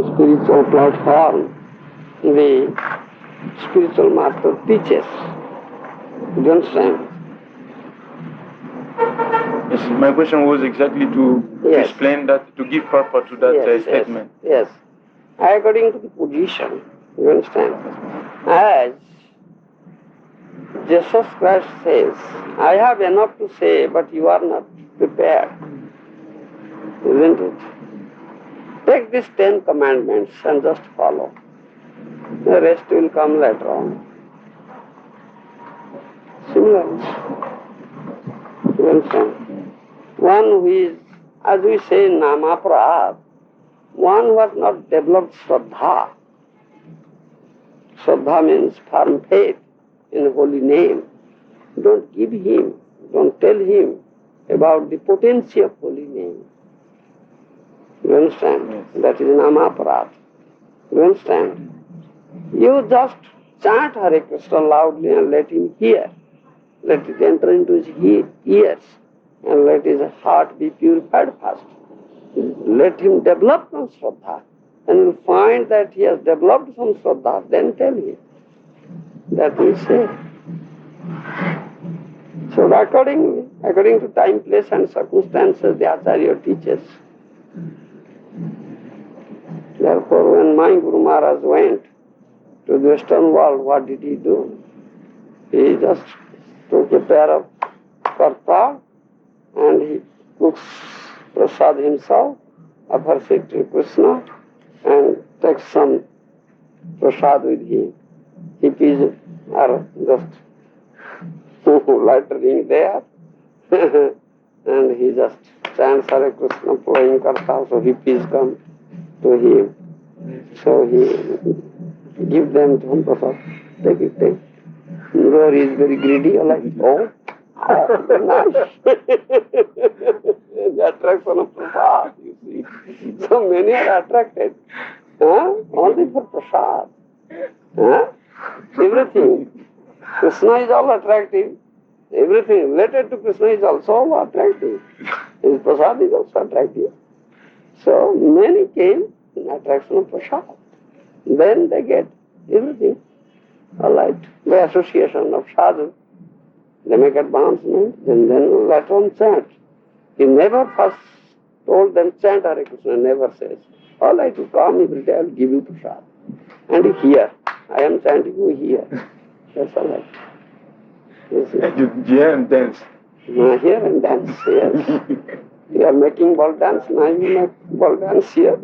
spiritual platform, the spiritual master teaches. Do you understand? Yes, my question was exactly to explain that, to give purpose to that statement. Yes. According to the position, you understand? As Jesus Christ says, I have enough to say, but you are not prepared. Isn't it? Take these 10 commandments and just follow. The rest will come later on. Similarly, you understand? One who is, as we say, Namaprad, one who has not developed Shraddha. Shraddha means firm faith in the holy name. Don't give him, don't tell him about the potency of holy name. You understand? Yes. That is Namaprad. You understand? You just chant Hare Krishna loudly and let him hear. Let it enter into his ears and let his heart be purified first. Let him develop some Shraddha, and you'll find that he has developed some Shraddha, then tell him. That we say. So according to time, place and circumstances, the Acharya teaches. Therefore, when my Guru Maharaj went to the Western world, what did he do? He just took a pair of karta and he cooks prasad himself, offers it to Krishna and takes some prasad with him. Hippies are just loitering there and he just chants Hare Krishna playing karta, so hippies come to him. So he gives them some prasad. Take it. Gour is very greedy, like, oh, nice. The attraction of prasad, you see. So many are attracted. Only for prasad. Everything. Krishna is all attractive. Everything related to Krishna is also attractive. His prasad is also attractive. So many came in attraction of prasad. Then they get everything. Alright, by association of sadhu, they make advancement, and then later on chant. He never first told them chant Hare Krishna, never says, alright, you come every day, I will give you prasad. And you hear, I am chanting, you hear. That's alright. You hear and dance. Hear and dance, yes. You are making ball dance, now you make ball dance here.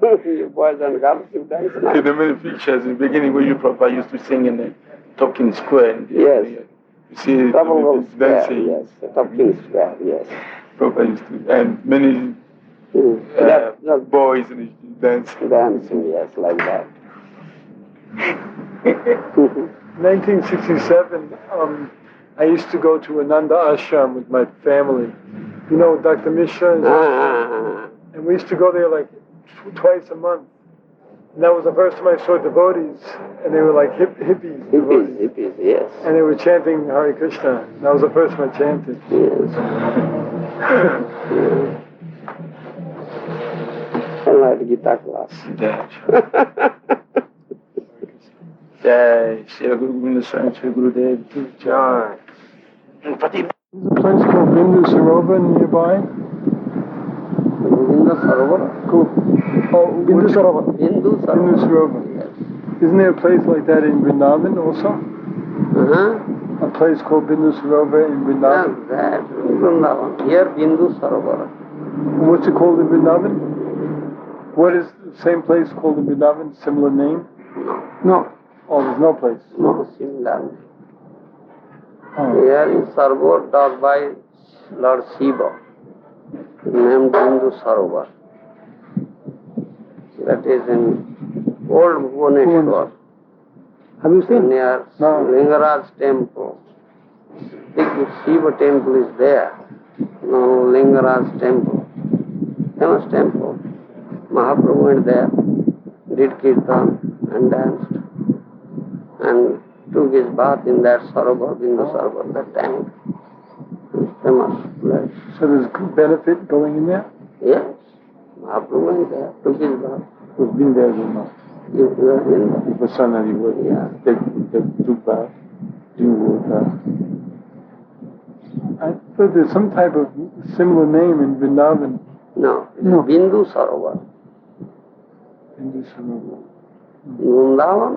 You boys and girls, you dance now. There are many pictures in the beginning where you Prabhupada used to sing in the Talking Square. Yes. You see Double dancing. Square, yes. Talking Square, yes. Prabhupada used to, and many boys dancing. Dancing, yes, like that. 1967, I used to go to Ananda Ashram with my family. You know, Dr. Mishra and we used to go there like twice a month. And that was the first time I saw devotees, and they were like hippies. Hippies, yes. And they were chanting Hare Krishna. That was the first time I chanted. Yes. Like Gita class. Jai, Srila Guru Govinda Swami, Srila Guru Dev, Jai. There's a place called Bindu Sarovar nearby. Govinda Sarovar? Cool. Oh, Bindu Sarovar. Bindu Sarovar. Yes. Isn't there a place like that in Vrindavan also? A place called Bindu Sarovar in Vrindavan? That Vrindavan. Here Bindu Sarovar. What's it called in Vrindavan? What is the same place called in Vrindavan? Similar name? No. Oh, there's no place? No, similar. Here is Sarovar dug by Lord Shiva, named Bindu Sarovar. That is in old Bhubaneswar. Have you seen? Near Lingaraj temple. Big Shiva temple is there. No, Lingaraj temple. Famous temple. Mahaprabhu went there, did kirtan and danced and took his bath in that Sarovar, Bindu Sarovar, that tank. Famous place. So there's benefit going in there? Yes. Mahaprabhu went there, took his birth. Who's been there so much? You were in there. It was son that he was. Yeah. They took back. I thought there's some type of similar name in Vrindavan. No, No. Bindu Sarovar. Hindu Sarovar. Vrindavan,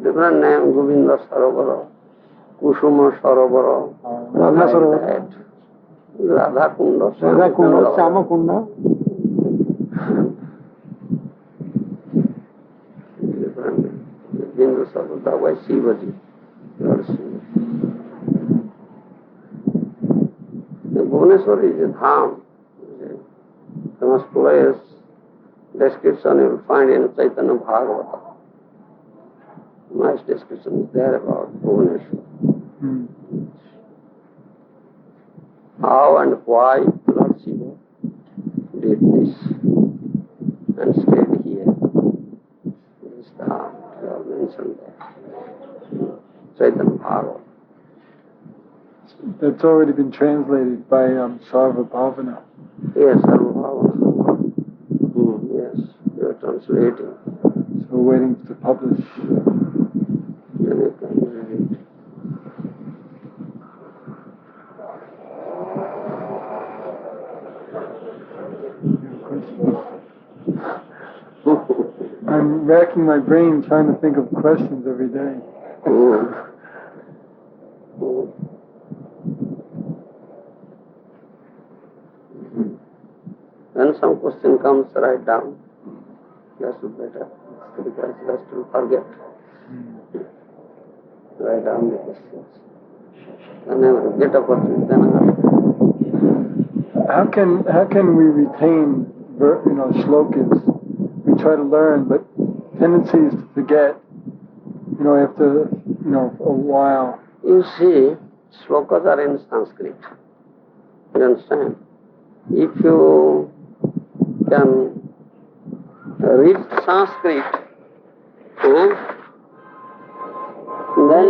different name, Govinda Sarovar, Kusuma Sarovar, Radha like Sarovar. that. Radha Kunda, Radha Kunda, Sama Kunda. Different. Bindu Sarovar, that was Shivaji. Lord Shiva. The Bhubaneswar is a dham, a famous place. Description you will find in Chaitanya Bhagavata. Nice description is there about Bhubaneswar. How and why Lord Shiva did this and stayed here. This dham, you have mentioned there. Chaitanya Bhagavata. That's already been translated by Sarva Bhavana. Yes, Sarva Bhavana. Yes, you are translating. So we're waiting to publish. Then you can read. I'm racking my brain trying to think of questions every day. When some question comes, write down. That's better, because that's to forget. Write down the questions. Whenever you get opportunity, then ask. How can we retain shlokas? We try to learn, but tendency is to forget. After a while. You see, shlokas are in Sanskrit. You understand? If you can read Sanskrit, then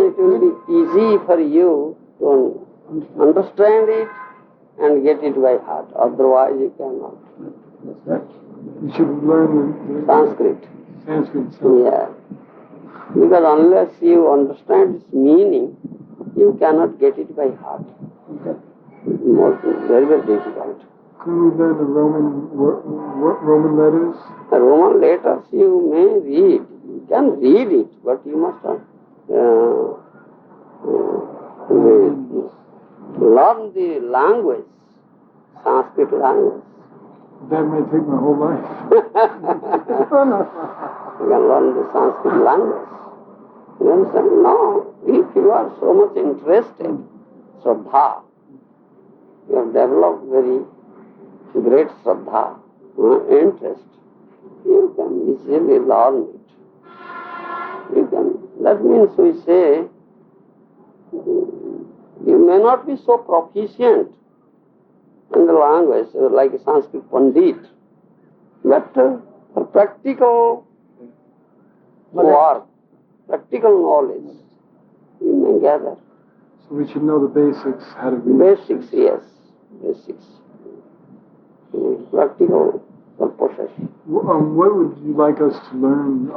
it will be easy for you to understand it and get it by heart. Otherwise, you cannot. You should learn Sanskrit. Sanskrit. Yeah. Because unless you understand its meaning, you cannot get it by heart. Okay. Very, very difficult. Can we learn the Roman letters? The Roman letters you may read. You can read it, but you must learn the language, Sanskrit language. That may take my whole life. You can learn the Sanskrit language. You understand? No, if you are so much interested, Shraddha, you have developed very great Shraddha, interest, you can easily learn it. You can. That means we say, you may not be so proficient in the language like a Sanskrit Pandit, but for practical work, practical knowledge, you may gather. So we should know the basics, how to read. Basics, yes, basics. Practical purposes. What would you like us to learn,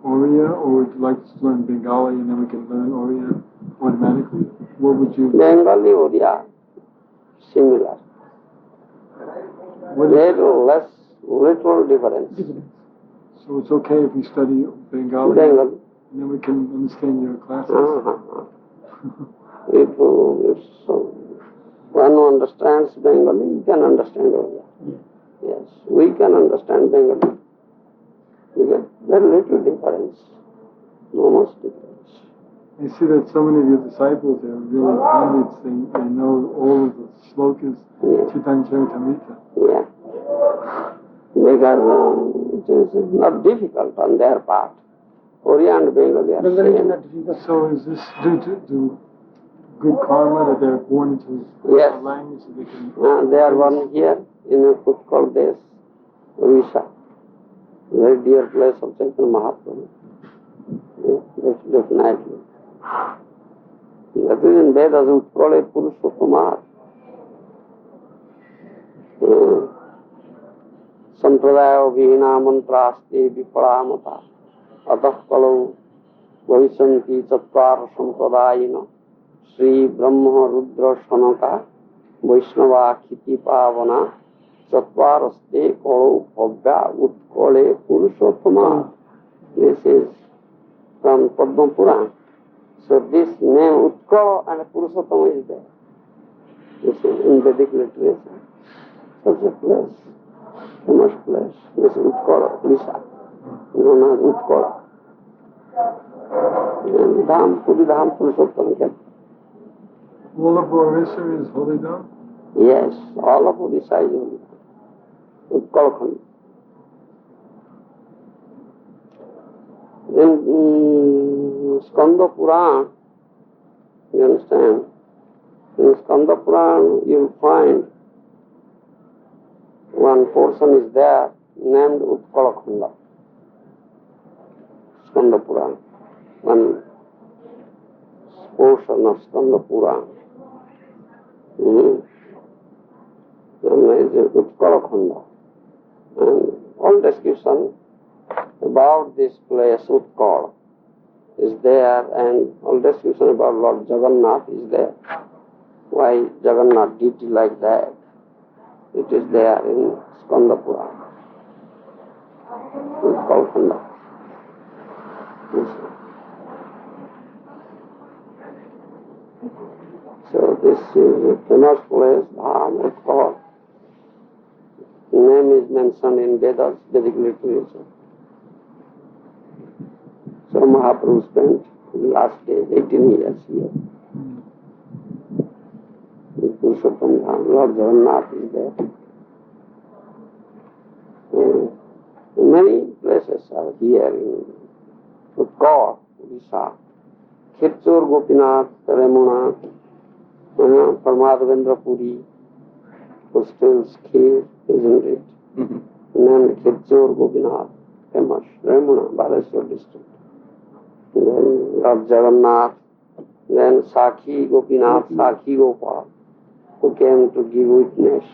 Oriya, or would you like us to learn Bengali and then we can learn Oriya automatically? What would you... Bengali, Oriya, similar. Little less, little difference. So it's okay if we study Bengali? Bengali. And then we can understand your classes? If one who understands Bengali, he can understand Oriya. Yes, we can understand Bengali. Because there is little difference, no much difference. I see that so many of your disciples are really pandits. They know all of the slokas, Chaitanya Charitamrita. Yeah. Because it is not difficult on their part. Oriya and Bengali are same. So is this due to good karma that they're born into a language that they can... They are born here in a Utkal Desh, Orissa. Very dear place of Chaitanya Mahaprabhu. Yes, definitely. That is in Vedas, Utkale Purushottama. संप्रदाय विहीना मंत्रास्ते विफला मता अतः कलौ भविष्यन्ति चत्वार संप्रदायिन श्री ब्रह्म रुद्र सनका वैष्णवा क्षिति पावना चत्वारस्ते कलौ Bhavya उत्कले Purushottama. This is from Padma Purana. So this name Utkala and Purushottama is there. This is in Vedic literature. Such a place, famous place. This is Utkala, Odisha, known as Utkala. And Dham, Puri Dham, Purushottama kept. All of Bhubaneswar is holy Dham? Yes, all of Odisha is holy Dham. Utkala Khanda. In Skanda Purana, you understand, in Skanda Purana you will find one portion is there named Utkala Khanda. Skanda Purana, one portion of Skanda Purana. Is Utkala Khanda. And all description about this place Utkala is there, and all description about Lord Jagannath is there. Why Jagannath deity like that? It is there in Skanda Purana. Utkala Khanda. So this is a famous place, Dham Utkala. Name is mentioned in Vedas, Vedic literature. So Mahaprabhu spent the last days, 18 years here. Purushottam Dham, Lord Jagannath is there. Many places are here in Gour, Odisha. Khirchor Gopinath, Ramuna, Paramadhavendra Puri, who still Khir, isn't it? Named Khirchor Gopinath, famous, Ramuna, Bhubaneswar district. Then Lord Jagannath, then Sakhi Gopinath, Sakhi Gopal, who came to give witness,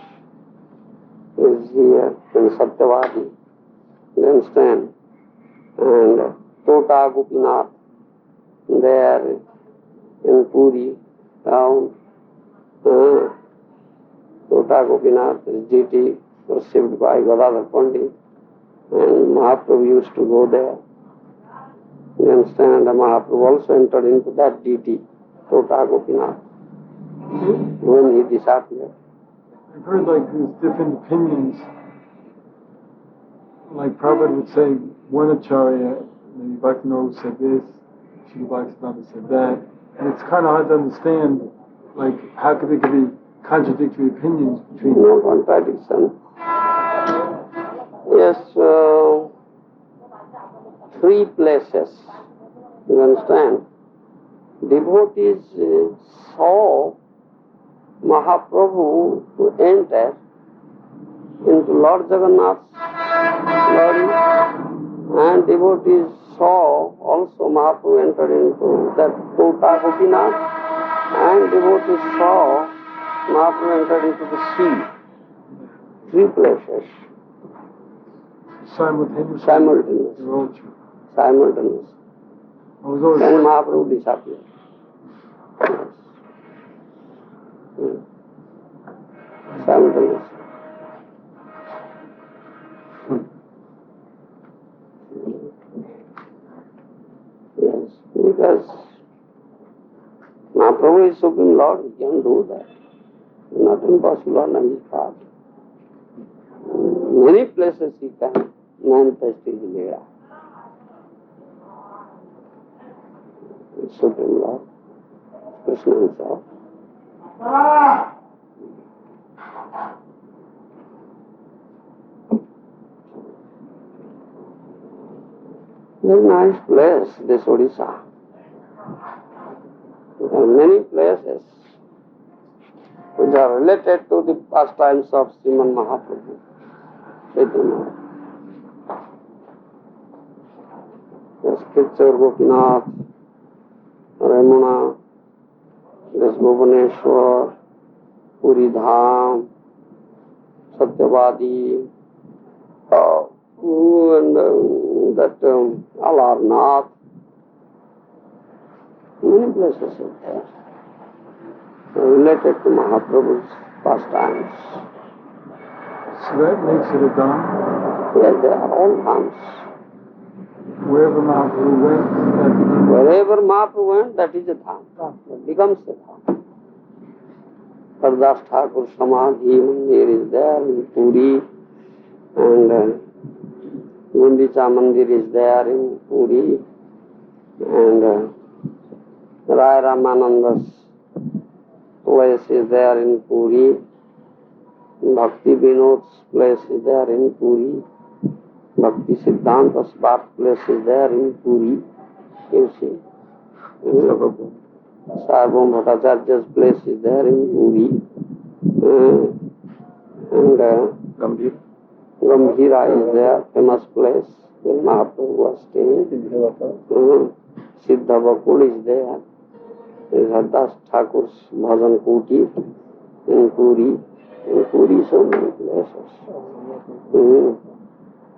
is here in Satyavadi. You understand? And Tota Gopinath, there in Puri town. Tota Gopinath is deity worshipped by Gadadhar Pandit, and Mahaprabhu used to go there. You understand? And Mahaprabhu also entered into that deity, Tota Gopinath, when he disappeared. I've heard like these different opinions. Like Prabhupada would say, one acharya, maybe Bhaktivinoda said this, Srila Bhaktivinoda said that. And it's kind of hard to understand, like, how could there be contradictory opinions between them? No contradiction. Yes, 3 places, you understand? Devotees saw Mahaprabhu to enter into Lord Jagannath's body, and devotees saw also Mahaprabhu entered into that Tota Gopinath, and devotees saw Mahaprabhu entered into the sea. 3 places. Simultaneous. Simultaneous. They're all true. Simultaneous. I was always Then Mahaprabhu disappeared. Simultaneous. Yes, because Mahaprabhu is Supreme Lord, he can do that. It's not impossible on his part. Many places he can manifest his Leela. It's Supreme Lord, Krishna himself. Very nice place, this Odisha. There are many places which are related to the pastimes of Sriman Mahaprabhu. Chaitanya. There's Khirchor Gopinath, Ramuna, there's Bhubaneswar, Puri Dham, Satyavadi, and that Alarnath, many places are there related to Mahaprabhu's pastimes. So that makes it a dham. Yes, they are all dhams. Wherever Mahaprabhu went, that became Wherever Mahaprabhu went, that is a dham. That becomes a dham. Hardas Thakur Samadhi Mandir is there in Puri, and Gundicha Mandir is there in Puri, and Rai Ramananda's place is there in Puri, Bhakti Vinod's place is there in Puri, Bhakti Siddhanta's birthplace is there in Puri, you see. Sarvam Bhattacharya's place is there in Puri, and Gambhira is there, famous place where Mahaprabhu was staying. Siddha Bakul is there. There is Hardas Thakur's Bhajan Kuti in Puri. In Puri, so many places.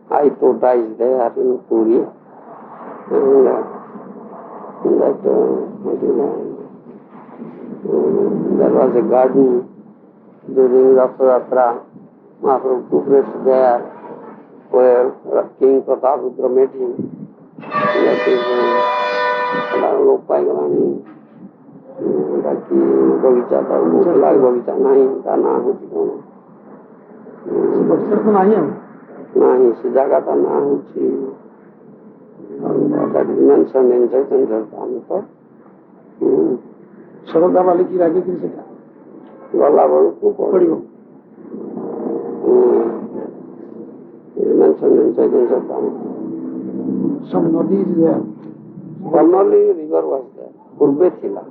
Aitota is there in Puri. And that, there was a garden during Ratha Yatra. Mahaprabhu took rest there, where King Prataparudra met him. That is Lopaigani. Baki Bhagicha tha, Bhulag Bhagicha nahi, ta na hochi kono. Nahi, se jaga ta na hochi. That is mentioned in Chaitanya Charitamrita. Sharada wale ki rage kiri seka. Gala baruku padigo. It mentioned in Chaitanya Charitamrita. Some nadi is there. Formerly river was there. Purbe thila.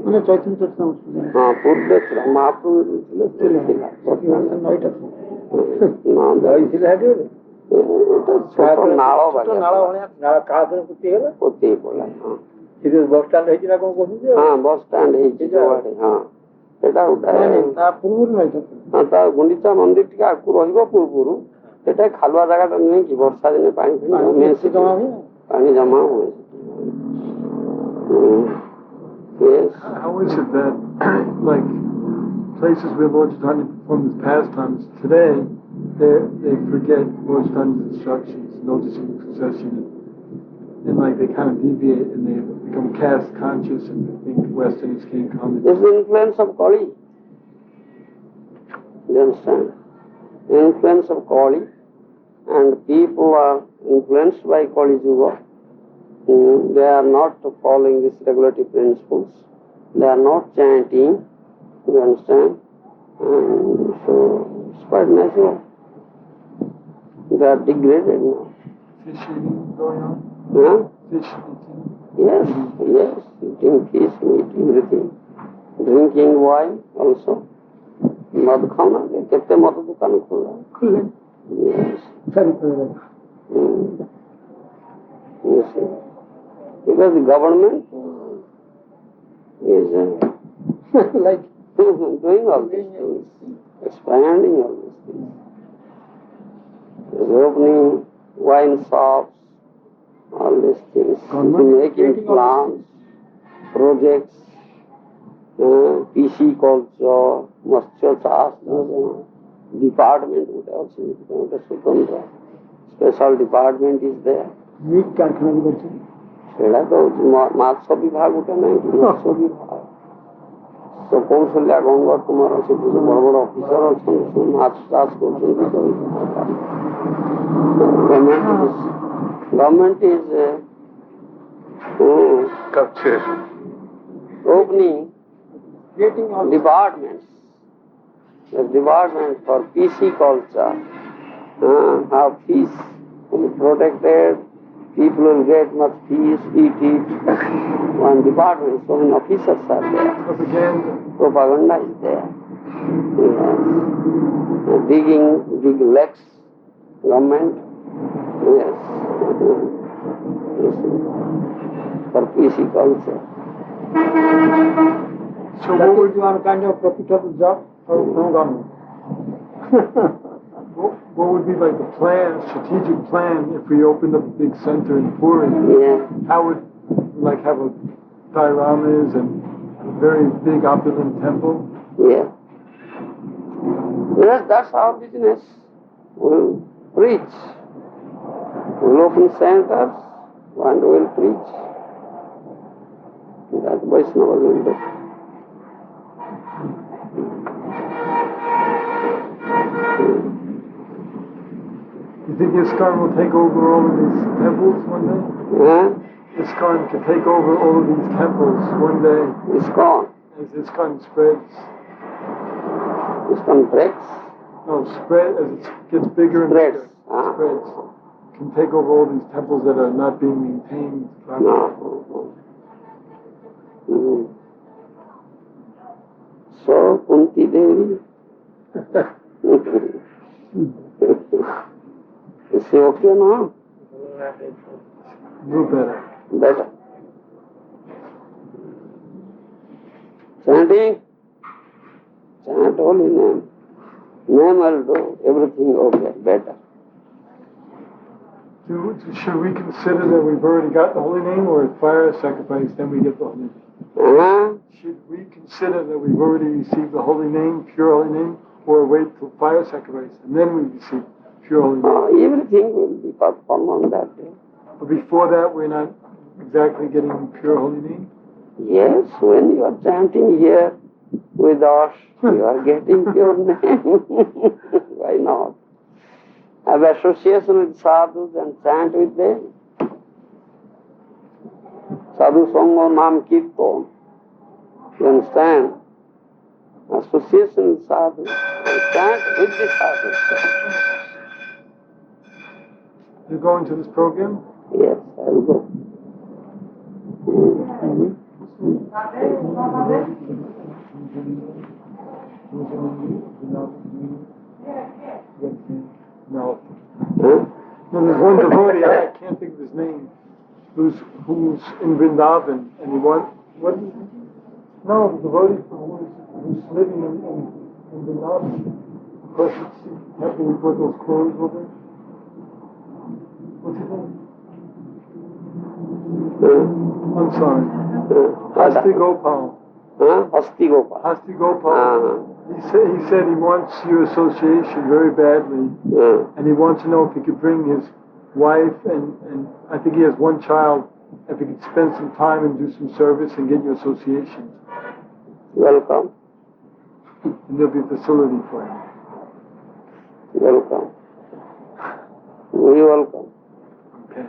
Mane Chaitanya Charitamrita. हाँ पूर्वे थी महाप्रभु थीला Night of नाम छोटो नालो पोती बोला हाँ bus stand है ना कौन हाँ बस स्टैंड है हाँ सेटा उठा पूर्व नहीं हाँ ता गुंडीचा मंदिर टिके आगु रहिबो पूर्वरु सेटा खालुआ जगह नुहे कि वर्षा दिने पानी पानी जमा हुए Yes. How is it that, like, places where Lord Chaitanya performed his pastimes, today, they forget Lord Chaitanya's instructions, noticing succession, and like, they kind of deviate and they become caste conscious and they think Westerners can't come. This is the influence of Kali. You understand? Influence of Kali, and people are influenced by Kali Yuga. They are not following these regulative principles. They are not chanting. You understand? And so it's quite natural. They are degraded now. Fish eating going on? Huh? Fish eating? Yes, yes. Eating fish, meat, everything. Drinking wine also. Mad khana. Kette mad dukan khula. Yes. You see. Because the government is like doing all these things, expanding all these things. Is opening wine shops, all these things, making plans, projects, PC culture, Matsya Chas, department would also be Swatantra. Special department is there. meat कारखाना भी करते हैं সেটা তো মাছ বিভাগ ওটা নাই মাছ বিভাগ তো কৌশল্যা গঙ্গা তোমার সেটি বড় বড় অফিসার আছেন মাছ চাষ করছেন government is opening departments, the department for PC culture, how peace will be protected. People will get much peace, eat it. One department, so many officers are there. Propaganda is there. Yes. Digging big lakes, government. Yes. Yes. For PC culture. So what would you want kind of profitable job for government? what would be like the plan, strategic plan, if we opened up a big center in Puri? Yeah. How would like have a dioramas and a very big opulent temple? Yeah. Yes, that's our business. We'll preach. We'll open centers and we'll preach. That Vaishnavas will do. You think ISKCON will take over all of these temples one day? Yeah? ISKCON can take over all of these temples one day ISKCON. as ISKCON spreads. ISKCON breaks. No, spread as it gets bigger and Spreads. bigger. Spreads. Can take over all these temples that are not being maintained properly. No. So, Kunti Devi. Is she okay now? No better. Better. Chanting. Chant holy name. Name will do everything okay, better. Should we consider that we've already got the holy name, or at fire sacrifice, then we get the holy name? Should we consider that we've already received the holy name, pure holy name, or wait till fire sacrifice and then we receive pure holy name? Everything will be performed on that day. But before that, we're not exactly getting pure holy name? Yes, when you are chanting here with us, you are getting pure name. Why not? Have association with sadhus and chant with them. Sadhu Sangha Nam Kirtan. You understand? Association with sadhus and chant with the sadhus. You're going to this program? Yes, I will go. No. No, there's one devotee, I can't think of his name, who's in Vrindavan, and he wants, what is it? No, the devotee who's living in Vrindavan. Of course, have we put those clothes over? What's his name? I'm sorry. Hasti Gopal. Hasti Gopal. Hasti Gopal. He said he wants your association very badly, and he wants to know if he could bring his wife and I think he has one child, if he could spend some time and do some service and get your association. Welcome. And there'll be a facility for him. Welcome. Very welcome. Okay.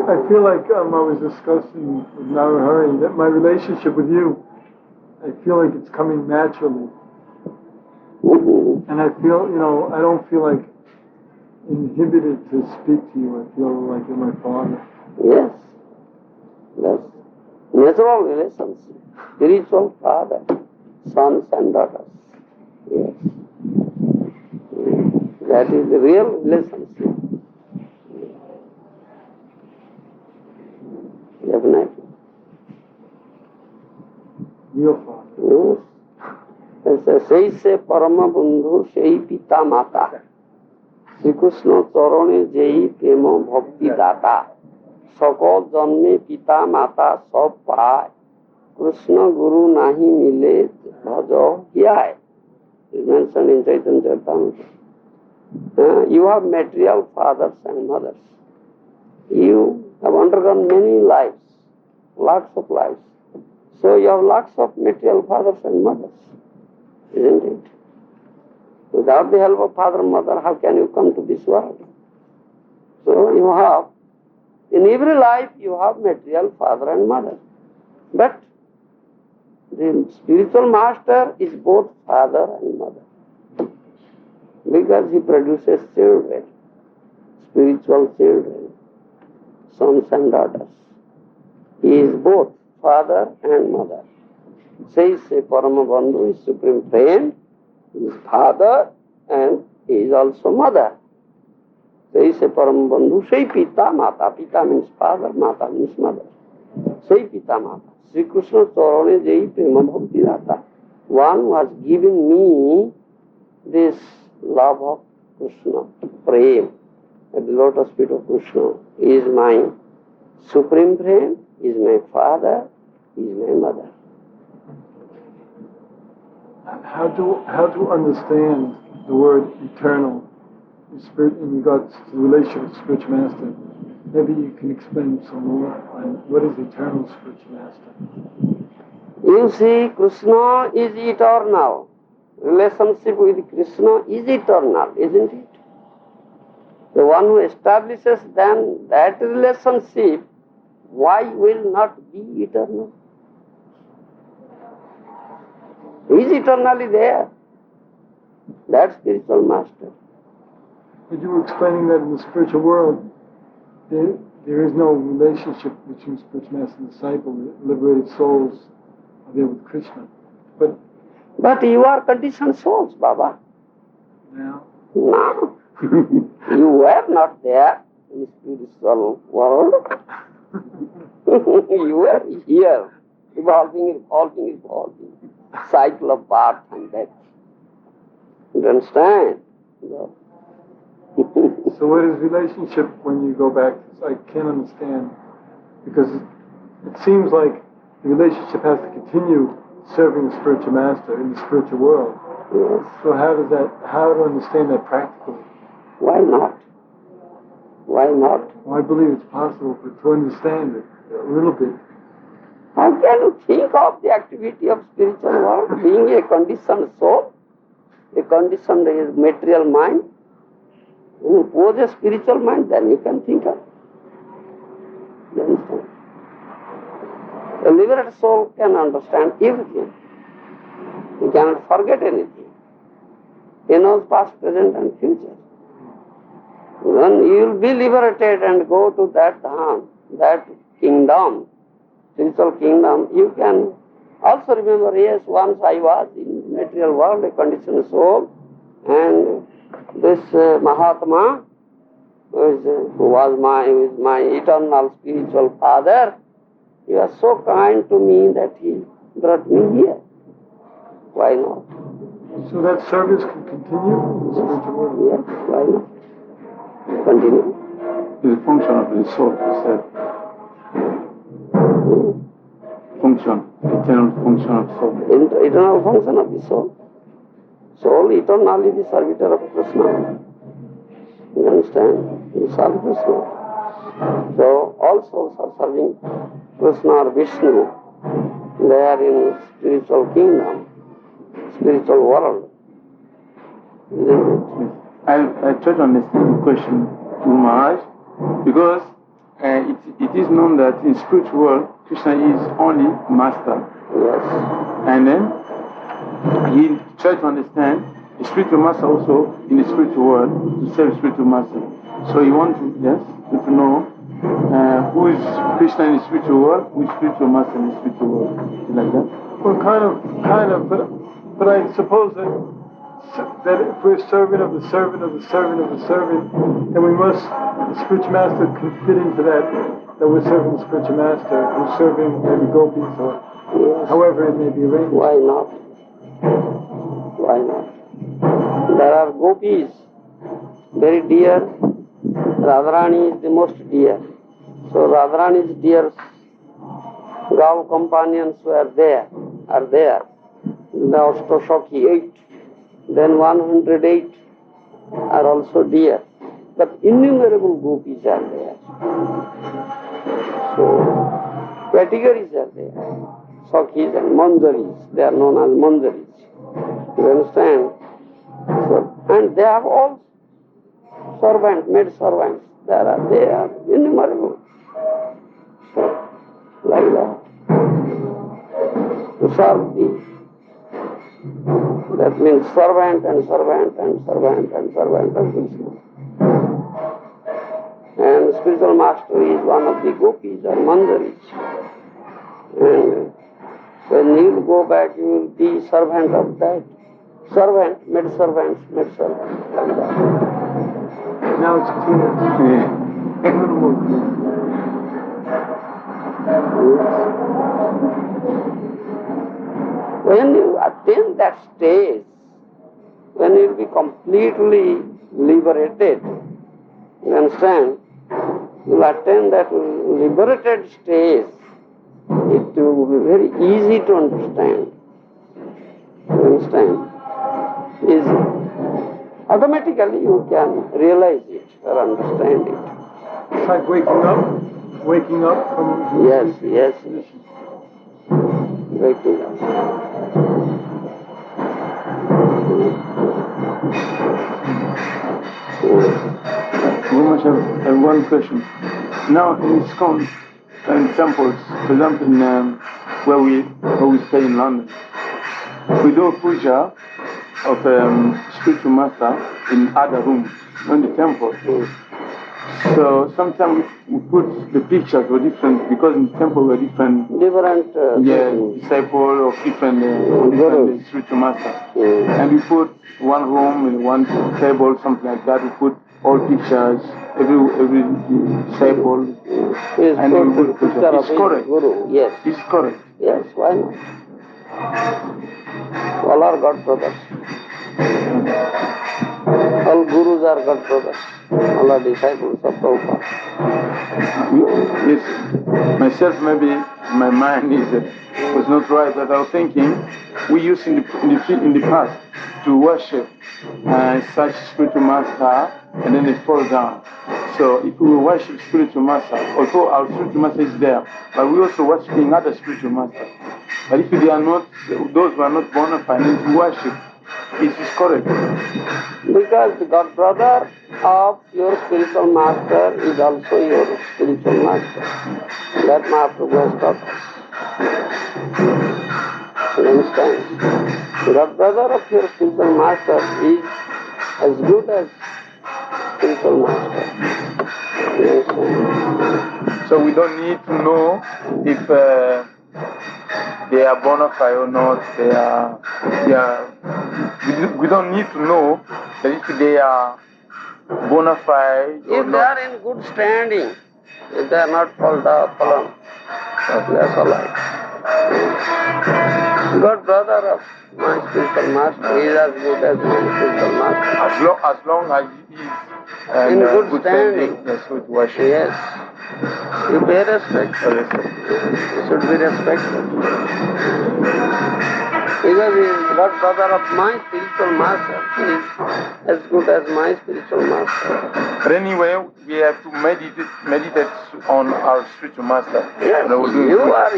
I feel like I was discussing with Narahari that my relationship with you, I feel like it's coming naturally. And I feel, I don't feel like inhibited to speak to you. I feel like you're my father. Yes. Yes. Natural relationship. Spiritual father, sons and daughters. Yes. That is the real relationship. Definitely. Real father. Yes. সেই সে পরম বন্ধু সেই পিতা মাতা শ্রীকৃষ্ণ চরণে যেই প্রেম ভক্তি দাতা সকল জন্মে পিতা মাতা সব পায় কৃষ্ণ গুরু নাহি মিলে ভজ হিয়ায়. It's mentioned in Chaitanya Charitamrita. You have material fathers and mothers. You have undergone many lives, lots of lives. So you have lots of material fathers and mothers, isn't it? Without the help of father and mother, how can you come to this world? So you have, in every life you have material father and mother. But the spiritual master is both father and mother. Because he produces children, spiritual children, sons and daughters. He is both father and mother. Says Parama Bandhu is supreme friend, he is father and he is also mother. Says Parama Bandhu, say Pita Mata. Pita means father, Mata means mother. Say Pita Mata. Sri Krishna Charane Jai Prema Bhakti Rata. One was giving me this love of Krishna, prem, at the lotus feet of Krishna. He is my supreme friend, he is my father, he is my mother. How to understand the word eternal in regards to the relationship with spiritual master? Maybe you can explain some more on what is eternal spiritual master. You see, Krishna is eternal. Relationship with Krishna is eternal, isn't it? The one who establishes then that relationship, why will not be eternal? He is eternally there. That spiritual master. But you were explaining that in the spiritual world, there is no relationship between spiritual master and disciple. Liberated souls are there with Krishna. But you are conditioned souls, Baba. Now? No. You were not there in the spiritual world. You were here, evolving. Cycle of birth and death. You understand? No. So what is relationship when you go back? I can't understand. Because it seems like the relationship has to continue serving the spiritual master in the spiritual world. Yes. So how to understand that practically? Why not? Why not? Well, I believe it's possible, but to understand it a little bit. How can you think of the activity of spiritual world being a conditioned soul, a conditioned material mind? When you pose a spiritual mind, then you can think of. You understand? A liberated soul can understand everything. He cannot forget anything. He knows past, present and future. When you will be liberated and go to that dham, that kingdom, spiritual kingdom, you can also remember, yes, once I was in the material world, a conditioned soul, and this Mahatma, who was my eternal spiritual father, he was so kind to me that he brought me here. Why not? So that service can continue in the spiritual world? Yes, why not? Continue. The function of the soul, you said. Function, eternal function of soul. Eternal function of the soul. Soul eternally the servitor of Krishna. You understand? You serve Krishna. So all souls are serving Krishna or Vishnu. They are in spiritual kingdom, spiritual world. Isn't it? I try to understand the question to Maharaj, because it is known that in spiritual world, Krishna is only master. Yes. And then he tried to understand the spiritual master also in the spiritual world to serve spiritual master. So he wants to know who is Krishna in the spiritual world, who is spiritual master in the spiritual world. Like that? Well, kind of, but I suppose that if we're servant of the servant of the servant of the servant, then the spiritual master can fit into that we're serving the spiritual master, who's serving maybe gopis or however it may be arranged. Why not? Why not? There are gopis, very dear. Radharani is the most dear. So Radharani's dear girl companions are there. The Ashtashaki 8. Then 108 are also dear. But innumerable gopis are there. So categories are there. Sakhis and Manjaris. They are known as Manjaris. You understand? So, and they have all servants, maid servants. They are innumerable. So, like that. To serve thee. That means servant and servant and servant and servant of Krishna. And spiritual master is one of the gopis or manjaris. And when you will go back, you will be servant of that. Servant, maid servants, like that. Now it's clear. A little more clear. When you attain that stage, when you will be completely liberated, you understand? You will attain that liberated stage, it will be very easy to understand. You understand? Easy. Automatically you can realize it or understand it. It's like waking up from Yes, sleeping yes. position. Waking up. I have one question. Now in ISKCON and temples, for example, where we stay in London, we do puja of spiritual master in other rooms, not in the temple. So sometimes we put the pictures were different because in the temple were different. Different Disciple of different spiritual master. And we put one room and one table, something like that. We put all pictures, every disciple. Yes, and we put picture. It's correct. Guru. Yes. It's correct. Yes, why not? All are God brothers. All gurus are God brothers. All are disciples of Prabhupada. Yes, myself maybe my mind was not right, but I was thinking we used in the past to worship such spiritual master and then they fall down. So if we worship spiritual master, although our spiritual master is there, but we also worshiping other spiritual masters. But if they are not, those who are not bona fide to worship, it is correct. Because the God brother of your spiritual master is also your spiritual master. That Mahaprabhu has taught us. You understand? The God brother of your spiritual master is as good as spiritual master. You understand? So we don't need to know if they are bona fide or not. We don't need to know that if they are bona fide or if they are in good standing, if they are not fallen, that's all right. God brother of my spiritual master is as good as my spiritual master. As long as he is in good standing. Yes, with worship. Yes. You pay respect. You should be respected. Because he is God brother of my spiritual master. He is as good as my spiritual master. But anyway, we have to meditate on our spiritual master. Yes, you are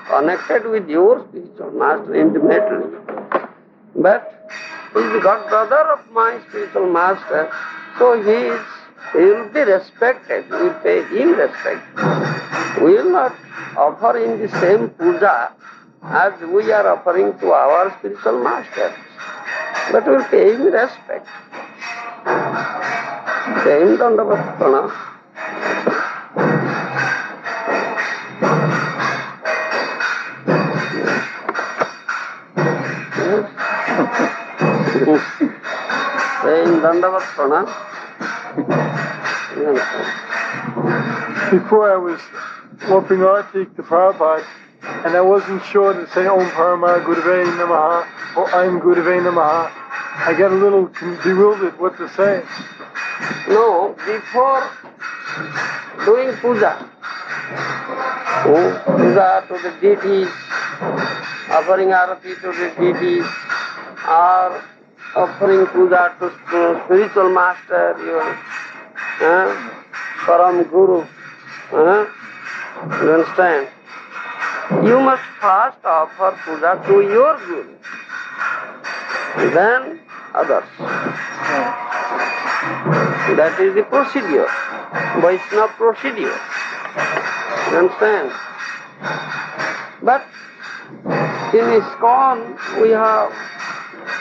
connected with your spiritual master intimately. But he is the God brother of my spiritual master, so he will be respected. We pay him respect. We will not offer him the same puja as we are offering to our spiritual master. But we will pay him respect. Pay him dandavat pranam. Pay him dandavat pranam. Before I was offering artik to Prabhupada, and I wasn't sure to say Om Parama Gurave Namaha or I'm Gurave Namaha. I got a little bewildered what to say. No, before doing puja to the deities, offering arati to the deities, or offering puja to spiritual master, your Param Guru. You understand? You must first offer puja to your Guru, then others. That is the procedure, Vaishnava procedure. You understand? But in ISKCON we have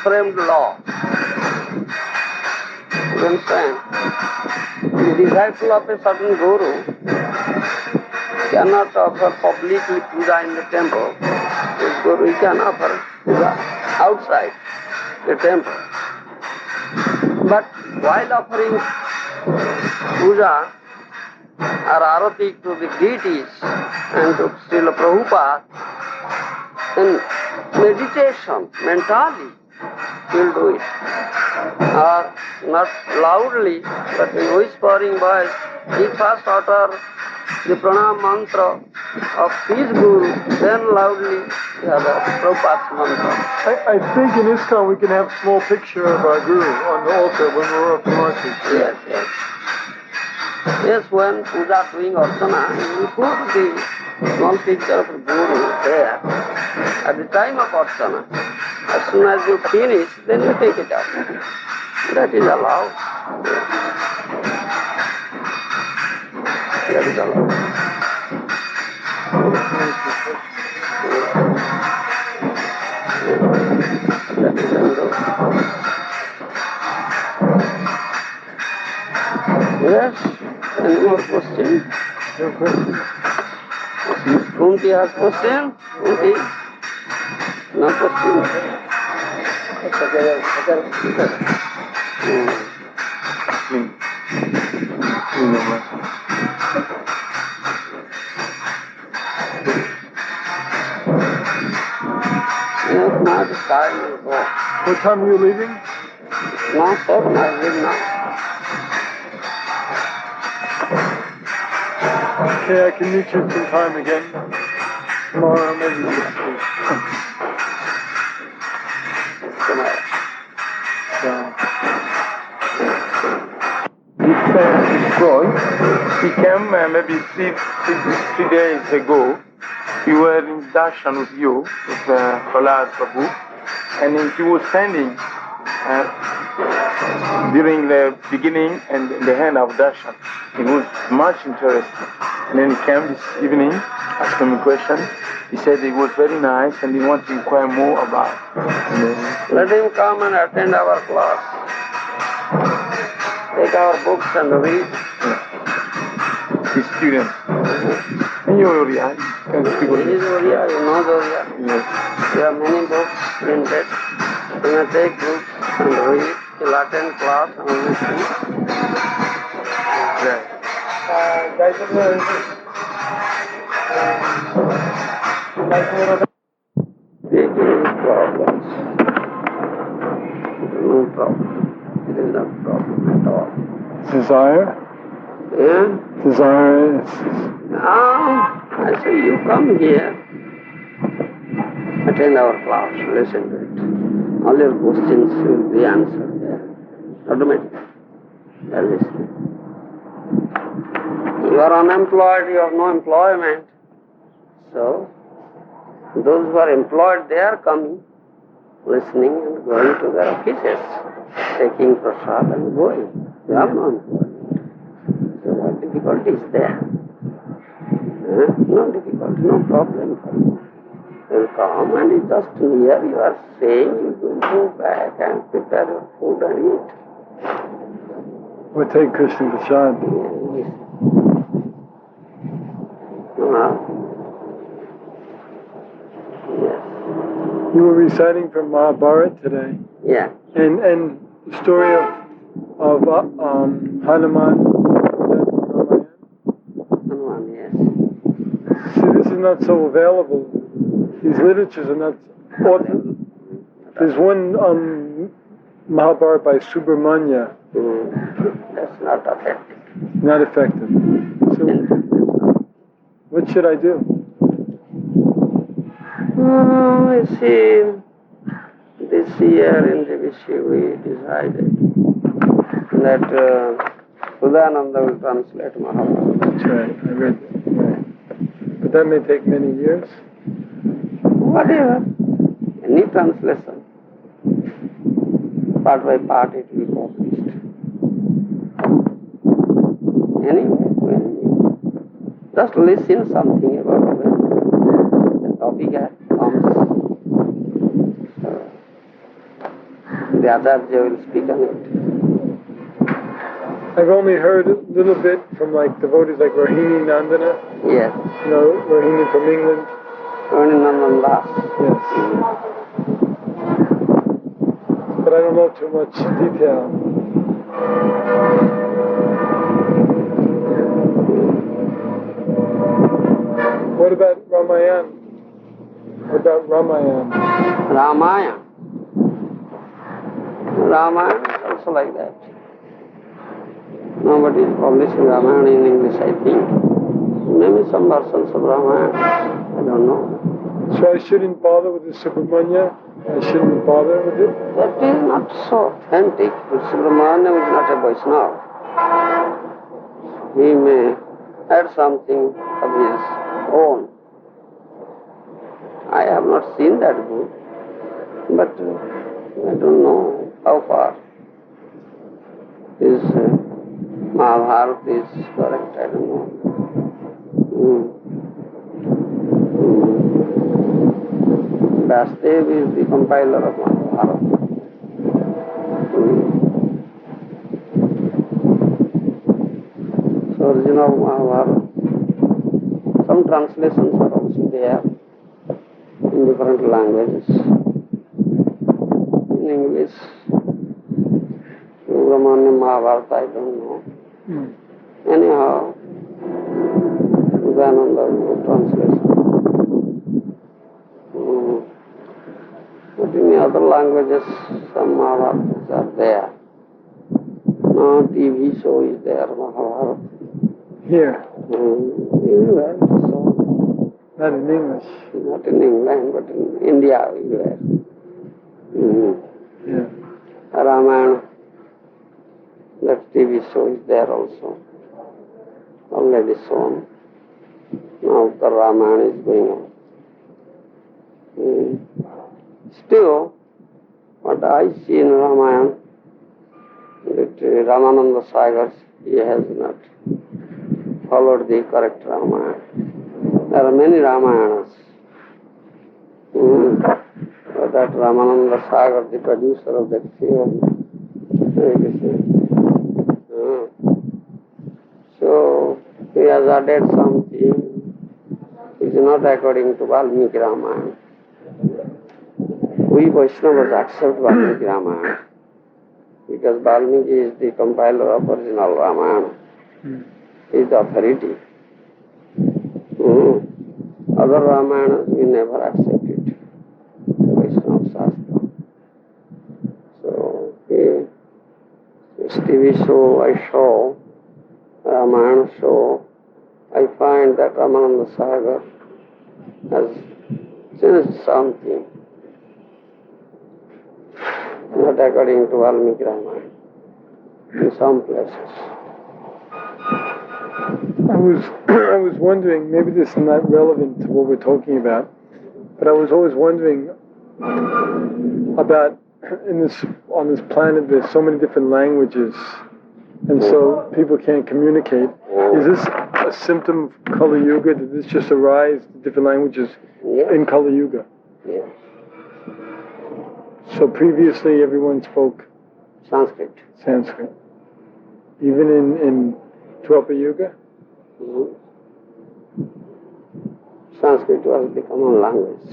framed law. You understand? The disciple of a certain Guru cannot offer publicly puja in the temple. This Guru he can offer puja outside the temple. But while offering puja or arati to the deities and to Srila Prabhupada, then meditation, mentally, you'll do it. Or not loudly, but in whispering voice, he first utter the pranam mantra of his guru, then loudly the other Prabhupada's mantra. I think in ISKCON we can have a small picture of our guru on the altar when we're up marching. Yes, yes. Yes, when puja doing archana, you put the small picture of the guru there at the time of archana. As soon as you finish, then you take it out. That is allowed. That is allowed. That is allowed. Yes? Any more questions? No question. Kunti has question? Kunti? No question? Yes, now the time will go. What time are you leaving? Now 7, I leave now. Okay, I can meet you sometime again. Tomorrow, maybe next week. Tomorrow. This boy, he came maybe three days ago. We were in Darshan with you, with Prahlad Prabhu, and he was standing during the beginning and the end of Darshan. He was much interested. And then he came this evening, asked him a question. He said it was very nice and he wanted to inquire more about it. Let him come and attend our class. Take our books and read. His student. And you Oriya, can speak He is Oriya, you know the Oriya. Yes. There are many books printed. You may take books and read. He'll attend class and listen. Right. Taking problems. No problem. It is not a problem at all. Desire? Yeah? Desire is... I say you come here, attend our class, listen to it. All your questions will be answered there. Automatically. You are listening. You are unemployed, you have no employment. So, those who are employed, they are coming, listening and going to their offices, taking prasad and going. You have no employment. So what difficulty is there? No difficulty, no problem for you. You will come and it's just near, you are saying, you will go back and prepare your food and eat. We'll take Krishna Prasad. Yes. Yes. You were reciting from Mahabharata today. Yeah. And the story of Hanuman. Hanuman, yes. See, this is not so available. These literatures are not authentic. There's one Mahabharata by Subramanya. That's not effective. Not effective. So, what should I do? You see, this year in DBC we decided that Udananda will translate Mahabharata. That's right, I read that. Right. But that may take many years. Whatever, any translation, part by part it will be published. Anyway, when you just listen something about when the topic comes, the Acharya will speak on it. I've only heard a little bit from like devotees like Rohini Nandana. Yes. You know, Rohini from England. Nandan Das. Yes. But I don't know too much detail. What about Ramayana? What about Ramayana? Ramayana. Ramayana is also like that. Nobody is publishing Ramayana in English, I think. Maybe some versions of Ramayana. I don't know. So I shouldn't bother with the Subramanya? I shouldn't bother with it? That is not so authentic. Subramanya is not a Vaishnava. He may add something of his own. I have not seen that book, but I don't know how far his Mahabharata is correct. I don't know. Vasudev is the compiler of Mahabharata. So original Mahabharata. Some translations are also there in different languages. In English, Ramana Mahabharata, I don't know. Anyhow, Bhubaneswar translation. But in the other languages, some Mahabharatas are there. No TV show is there, Mahabharata. Here? Everywhere, so. Not in English? Not in England, but in India, everywhere. Yeah. Ramayana, that TV show is there also. Already shown. Now the Ramayana is going on. Still, what I see in Ramayana, that Ramananda Sagar, he has not followed the correct Ramayana. There are many Ramayanas. But that Ramananda Sagar, the producer of that film, so he has added something which is not according to Valmiki Ramayana. We Vaishnavas accept Valmiki Ramayana because Valmiki is the compiler of original Ramayana. He is the authority. Other Ramayanas we never accept it. Vaishnava Shastra. So this TV show I show, Ramayana show, I find that Ramananda Sagar has changed something. Not according to Valmiki Ramayana. In some places. I was wondering, maybe this is not relevant to what we're talking about, but I was always wondering about on this planet there's so many different languages, and so people can't communicate. Is this a symptom of Kali Yuga? Did this just arise, different languages in Kali Yuga? Yes. So previously everyone spoke Sanskrit. Even in Dwapara Yuga? Sanskrit was the common language.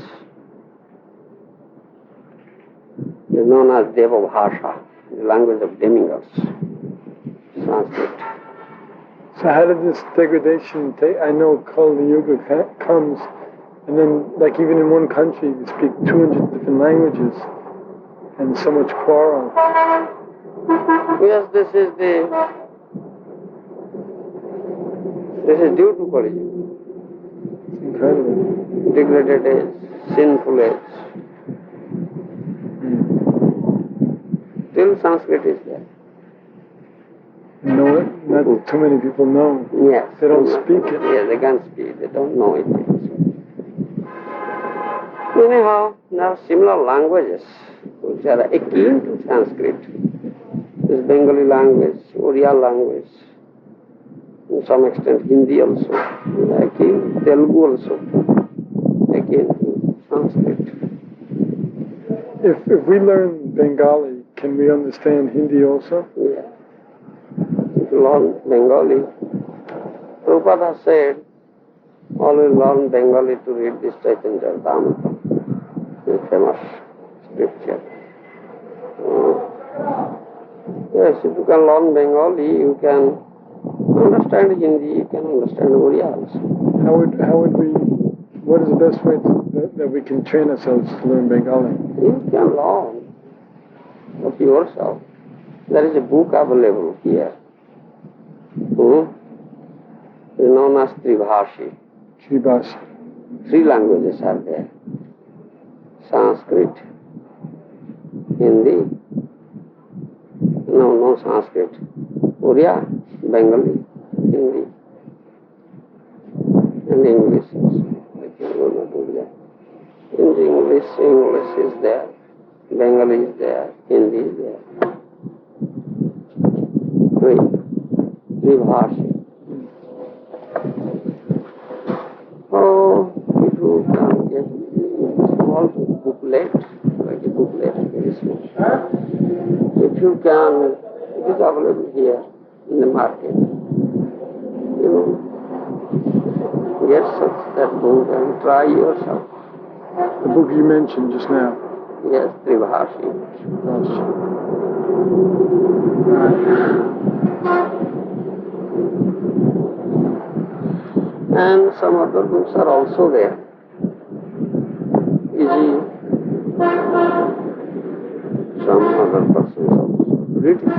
It is known as Deva Bhasha, the language of demigods. Sanskrit. So how did this degradation take? I know Kali Yuga comes, and then like even in one country you speak 200 different languages, and so much quarrel. Yes, this is due to Kali Yuga. It's incredible. Degraded age, sinful age. Still Sanskrit is there. No, not too many people know. Yes. They don't speak it. Yes, they can speak. They don't know it. Anyhow, there are similar languages which are akin to Sanskrit. This Bengali language, Oriya language, to some extent Hindi also, akin, Telugu also, akin to Sanskrit. If we learn Bengali, can we understand Hindi also? Yeah. If you learn Bengali, Prabhupada said, always learn Bengali to read this Chaitanya Charitamrita, the famous scripture. Yes, if you can learn Bengali, you can understand Hindi, you can understand Oriya also. How would we What is the best way that we can train ourselves to learn Bengali? You can learn of yourself. There is a book available here. Known as Tribhashi. Tribhashi. 3 languages are there. Sanskrit, Hindi, no Sanskrit, Oriya, Bengali, Hindi, and English also. I can go not Oriya. In English is there, Bengali is there, Hindi is there. Tribhashi. Oh, if you can get a small booklet, like a booklet, very small. If you can, it is available here in the market. Get such that book and try yourself. The book you mentioned just now. Yes, Tribhashi. And some other books are also there. Easy. Some other persons also written.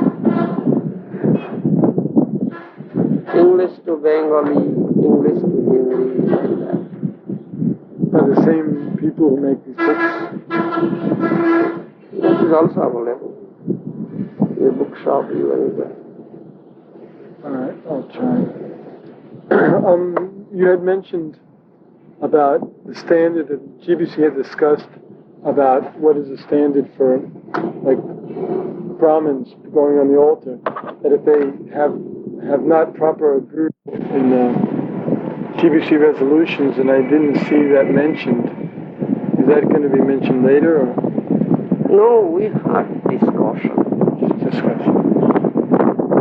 English to Bengali, English to Hindi, like that. By the same people who make these books? That is also available in the bookshop, even there. All right, I'll try. You had mentioned about the standard that GBC had discussed about what is the standard for, like, Brahmins going on the altar, that if they have not proper agreed in the GBC resolutions, and I didn't see that mentioned, is that going to be mentioned later, or? No, we had discussion. Discussion.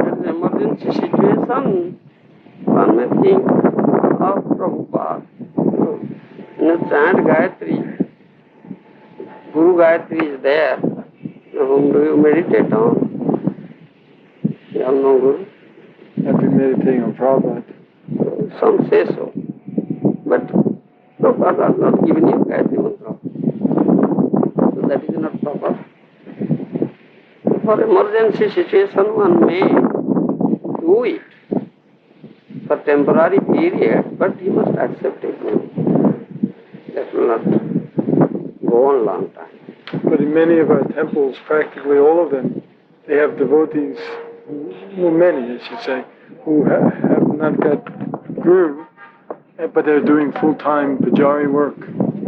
In an emergency situation, one may think of Prabhupada. Chant Gayatri. Guru Gayatri is there. Whom do you meditate on? You all know Guru? I've been meditating on Prabhupada. Some say so. But Prabhupada has not given you Gayatri mantra. So that is not proper. For emergency situation, one may do it for temporary period, but he must accept it. That will not go on long time. But in many of our temples, practically all of them, they have devotees, well, many, I should say, who have not got guru, but they're doing full-time pujari work.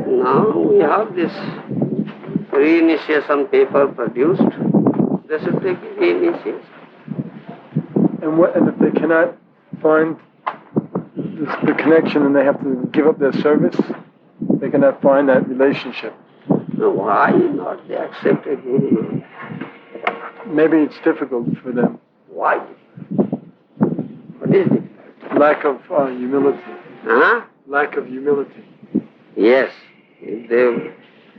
Now we have this re-initiation paper produced. They should take re-initiation. And if they cannot find the connection and they have to give up their service, they cannot find that relationship. So why not they accept a guru? Maybe it's difficult for them. Why? What is it? Lack of humility. Huh? Lack of humility. Yes. If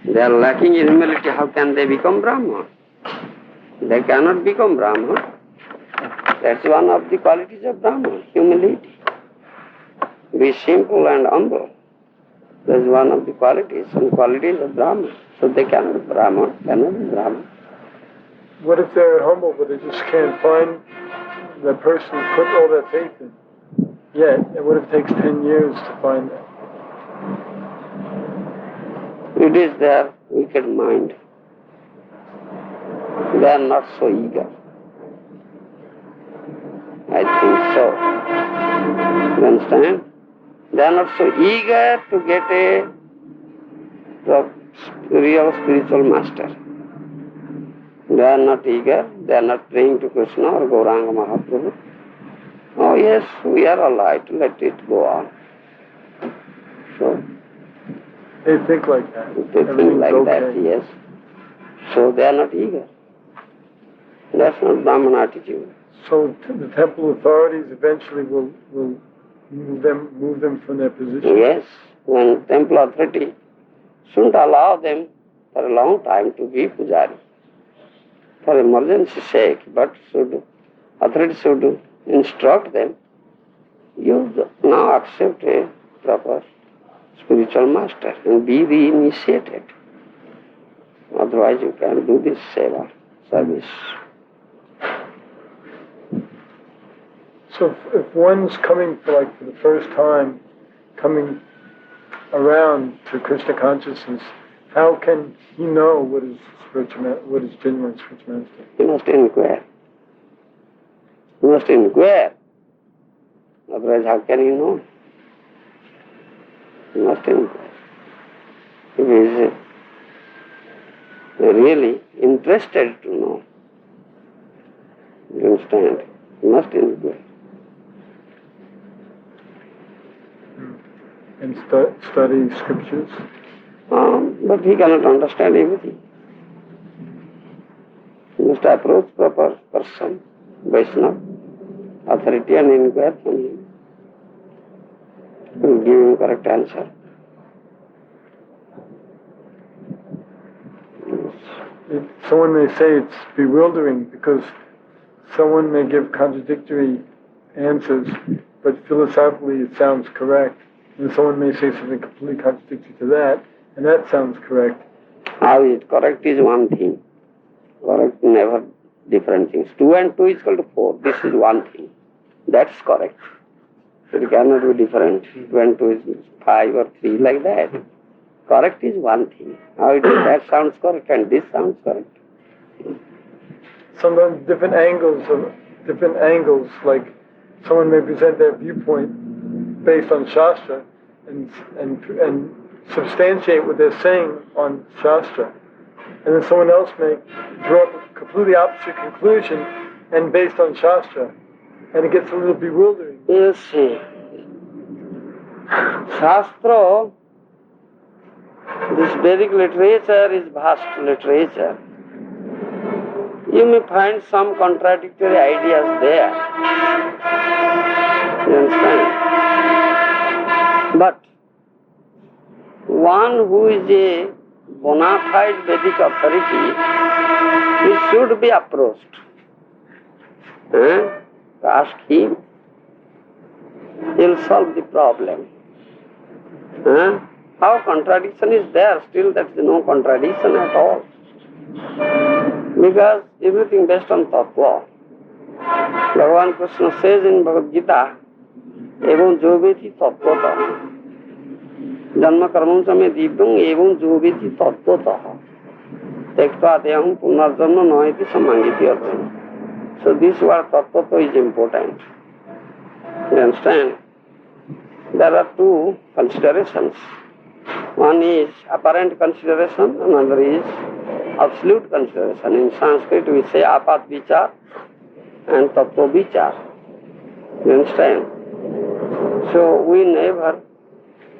they are lacking in humility, how can they become Brahma? They cannot become Brahma. That's one of the qualities of Brahma, humility. Be simple and humble. That's one of the qualities and qualities of Brahma. So they cannot be Brahma, cannot be Brahma. What if they're humble, but they just can't find the person who put all their faith in yet? And what if it takes 10 years to find that? It is their wicked mind. They are not so eager. I think so. You understand? They are not so eager to get a real spiritual master. They are not eager. They are not praying to Krishna or Gauranga Mahaprabhu. Oh yes, we are all right. Let it go on. So They think like that. they think like that, yes. So they are not eager. That's not Brahman attitude. So the temple authorities eventually will move them from their position? Yes, when temple authority shouldn't allow them for a long time to be pujari for emergency sake, but authority should instruct them. You now accept a proper spiritual master and be reinitiated. Otherwise you can do this seva, service. So if one's coming for the first time, coming around to Krishna consciousness, how can he know what is genuine spiritual master? He must inquire. He must inquire. Otherwise how can he know? He must inquire. If he is really interested to know, you understand, he must inquire. And study scriptures. But he cannot understand everything. He must approach proper person, Vaishnava, authority, and inquire from him. He will give him correct answer. Someone may say it's bewildering because someone may give contradictory answers, but philosophically it sounds correct. And someone may say something completely contradictory to that, and that sounds correct. How is it? Correct is one thing. Correct never different things. 2 and 2 is equal to 4. This is one thing. That's correct. It cannot be different. 2 and 2 is 5 or 3 like that. Correct is one thing. How it is? That sounds correct and this sounds correct. Sometimes different angles, like someone may present their viewpoint based on Shastra and substantiate what they're saying on Shastra. And then someone else may draw up a completely opposite conclusion and based on Shastra. And it gets a little bewildering. You see, Shastra, this Vedic literature is vast literature. You may find some contradictory ideas there. You understand? But one who is a bona fide Vedic authority, he should be approached. Ask him. He will solve the problem. How contradiction is there? Still there is no contradiction at all. Because everything based on tattva. Bhagavan Krishna says in Bhagavad Gita, evam joveti tattvata. Janma karmam same divyam evam joveti tattvata. Tektva deyam punarjanma noeti samangiti arjuna. So this word tattvata is important. You understand? There are 2 considerations. One is apparent consideration, another is absolute consideration. In Sanskrit we say apat vichar and tattva vichar. You understand? So we never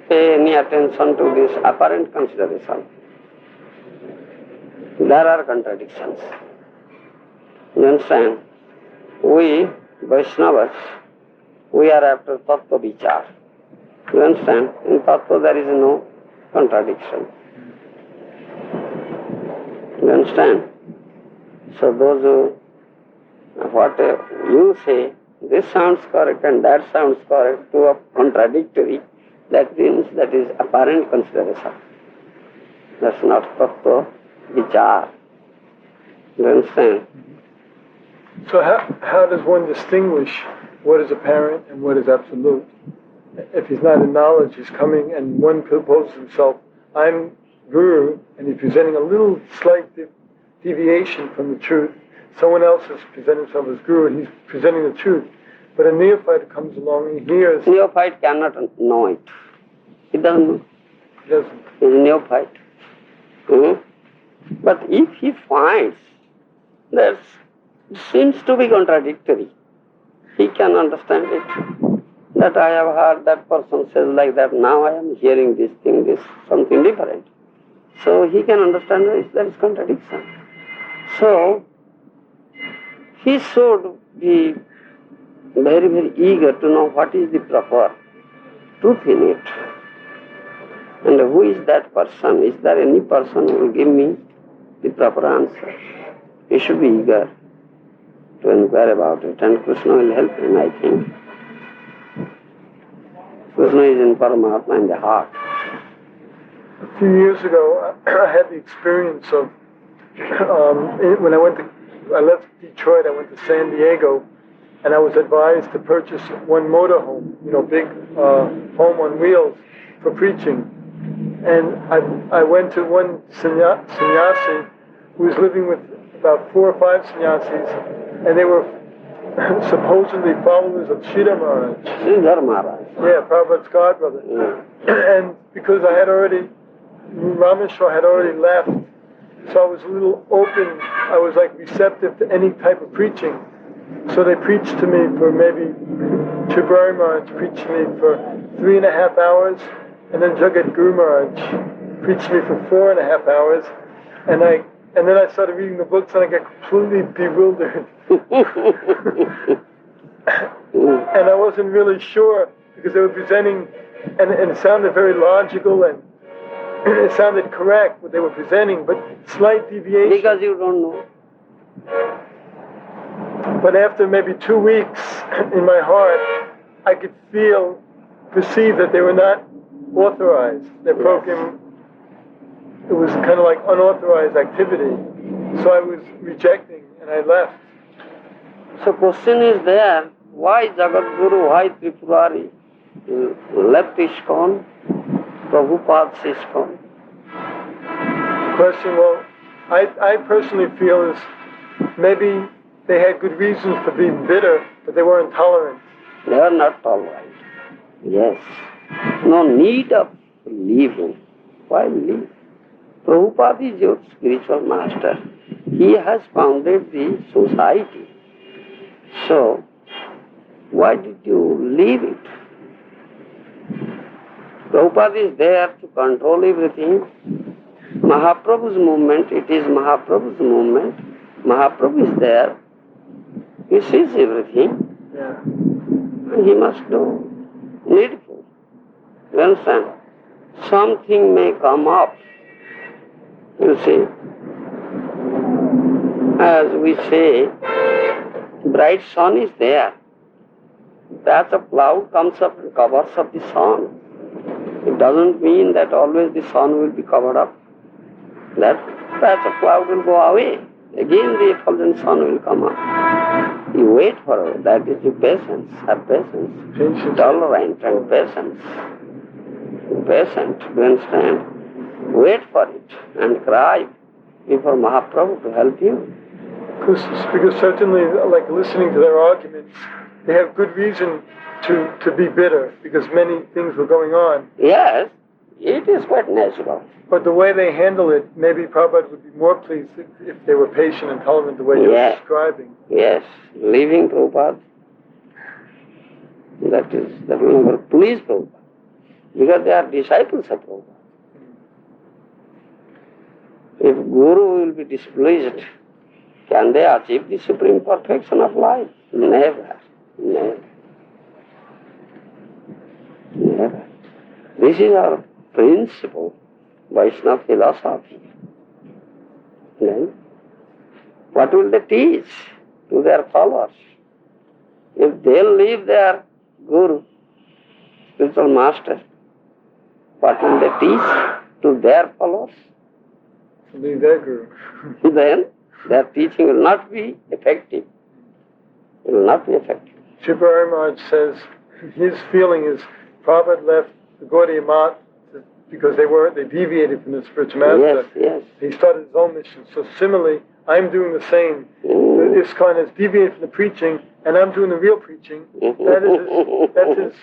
pay any attention to this apparent consideration. There are contradictions. You understand? We Vaishnavas, we are after tattva vichar. You understand? In tattva there is no contradiction. You understand? So those who, what you say, this sounds correct and that sounds correct, 2 are contradictory, that means that is apparent consideration. That's not tattva vichar. You understand? So how does one distinguish what is apparent and what is absolute? If he's not in knowledge, he's coming and one proposes himself, I'm Guru, and he's presenting a little slight deviation from the truth. Someone else is presenting himself as Guru and he's presenting the truth. But a neophyte comes along and he hears... Neophyte cannot know it. He doesn't know. He doesn't. He's a neophyte. But if he finds that it seems to be contradictory, he can understand it. That I have heard that person says like that, now I am hearing this thing, this something different. So he can understand that there is contradiction. So he should be very, very eager to know what is the proper truth in it. And who is that person? Is there any person who will give me the proper answer? He should be eager to inquire about it, and Krishna will help him, I think. Krishna is in Paramatma in the heart. A few years ago, I had the experience of when I left Detroit, I went to San Diego, and I was advised to purchase one motorhome, big home on wheels for preaching. And I went to one sannyasi who was living with about 4 or 5 sannyasis, and they were supposedly followers of Srila Maharaj. Sridhar Maharaj. Yeah, Prabhupada's godbrother. And because Rameshwar had already left, so I was a little open, I was like receptive to any type of preaching. So they preached to me for maybe, Tribhuvan Maharaj preached to me for 3.5 hours, and then Jagat Guru Maharaj preached to me for 4.5 hours, and then I started reading the books and I got completely bewildered. And I wasn't really sure, because they were presenting, and it sounded very logical, and it sounded correct what they were presenting, but slight deviation. Because you don't know. But after maybe 2 weeks, in my heart, I could perceive that they were not authorized. Their program, it was kind of like unauthorized activity. So I was rejecting, and I left. So question is there, why Jagat Guru, why Tripurari left ISKCON, Prabhupada's ISKCON? Question, well, I personally feel is maybe they had good reasons for being bitter, but they weren't tolerant. They are not tolerant. Yes. No need of leaving. Why leave? Prabhupada is your spiritual master. He has founded the society. So, why did you leave it? Prabhupada is there to control everything. Mahaprabhu's movement, it is Mahaprabhu's movement. Mahaprabhu is there. He sees everything. Yeah. And he must do needful. You understand? Something may come up. You see, as we say, bright sun is there. Patch of cloud comes up and covers up the sun. It doesn't mean that always the sun will be covered up. That patch of cloud will go away. Again the effulgent sun will come up. You wait for it. That is the patience. Have patience. Tolerant and patience. Patient, do you understand? Wait for it and cry before Mahaprabhu to help you. Because certainly, like listening to their arguments, they have good reason to be bitter, because many things were going on. Yes, it is quite natural. But the way they handle it, maybe Prabhupada would be more pleased if they were patient and tolerant the way you're describing. Yes, leaving Prabhupada, that will never please Prabhupada, because they are disciples of Prabhupada. If Guru will be displeased, can they achieve the supreme perfection of life? Never, never, never. This is our principle, Vaishnava philosophy. Then, what will they teach to their followers? If they leave their Guru, spiritual master, what will they teach to their followers? Leave their Guru. Then their teaching will not be effective. It will not be effective. Tribhuvan Maharaj says his feeling is Prabhupada left the Gaudiya Math because they deviated from the spiritual master. Yes. He started his own mission. So similarly, I'm doing the same. The ISKCON has deviated from the preaching, and I'm doing the real preaching. That's his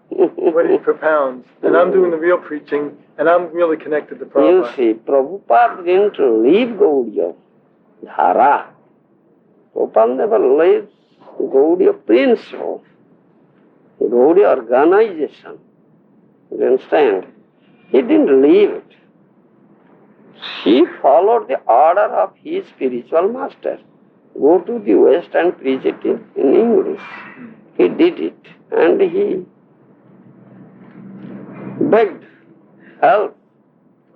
what he propounds. And I'm doing the real preaching, and I'm really connected to Prabhupada. You see, Prabhupada didn't leave Gaudiya Dhara. Prabhupada never leaves Gaudiya principle, Gaudiya organization. You understand? He didn't leave it. He followed the order of his spiritual master. Go to the West and preach it in English. He did it, and he begged help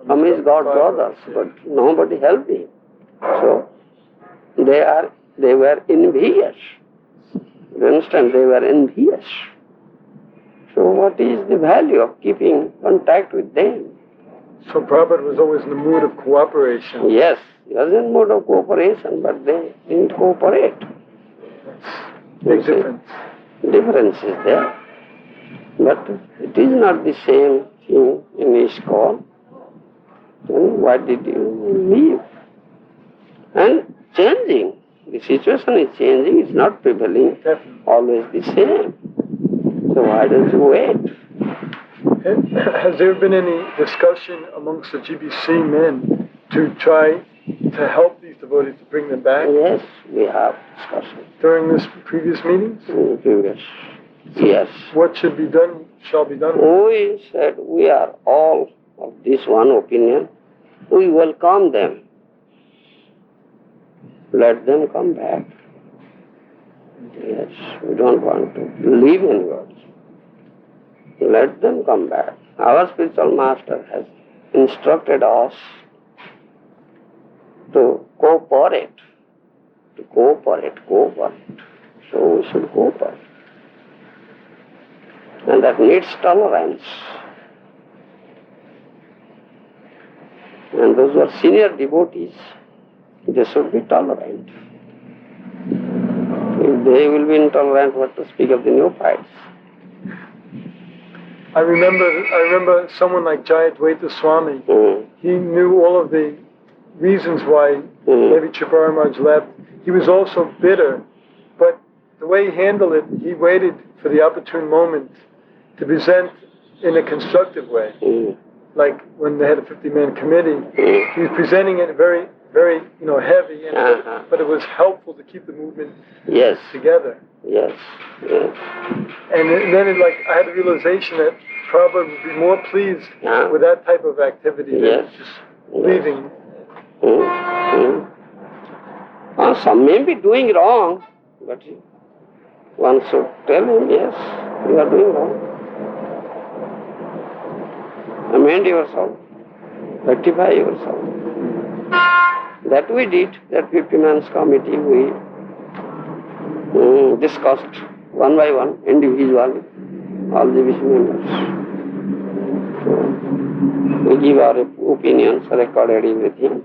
from his god brothers, but nobody helped him. So they were envious. You understand? They were envious. So what is the value of keeping contact with them? So Prabhupada was always in the mood of cooperation. Yes, he was in mood of cooperation, but they didn't cooperate. Big difference. Difference is there. But it is not the same thing in ISKCON. Then why did you leave? And changing. The situation is changing, it's not prevailing, always the same. So why don't you wait? Has there been any discussion amongst the GBC men to try to help these devotees to bring them back? Yes, we have discussion. During this previous meetings? Previous. Yes. What should be done, shall be done? We said we are all of this one opinion. We welcome them. Let them come back. Yes, we don't want to leave anybody. Let them come back. Our spiritual master has instructed us to cooperate. Cooperate. So we should cooperate. And that needs tolerance. And those who are senior devotees, they should be tolerant. If they will be intolerant, what to speak of the neophytes? I remember someone like Jayadvaita Swami. He knew all of the reasons why maybe Tripura Maharaj left. He was also bitter, but the way he handled it, he waited for the opportune moment to present in a constructive way. Like when they had a 50-man committee, he was presenting it very, very, heavy, and but it was helpful to keep the movement together. Yes. And then I had a realization that Prabhupada would be more pleased with that type of activity than just leaving. Some may be doing wrong, but one should tell him, yes, you are doing wrong. Amend yourself, rectify yourself. That we did, that 50-man's committee, we discussed one by one, individually, all the members. So we give our opinions, recorded everything,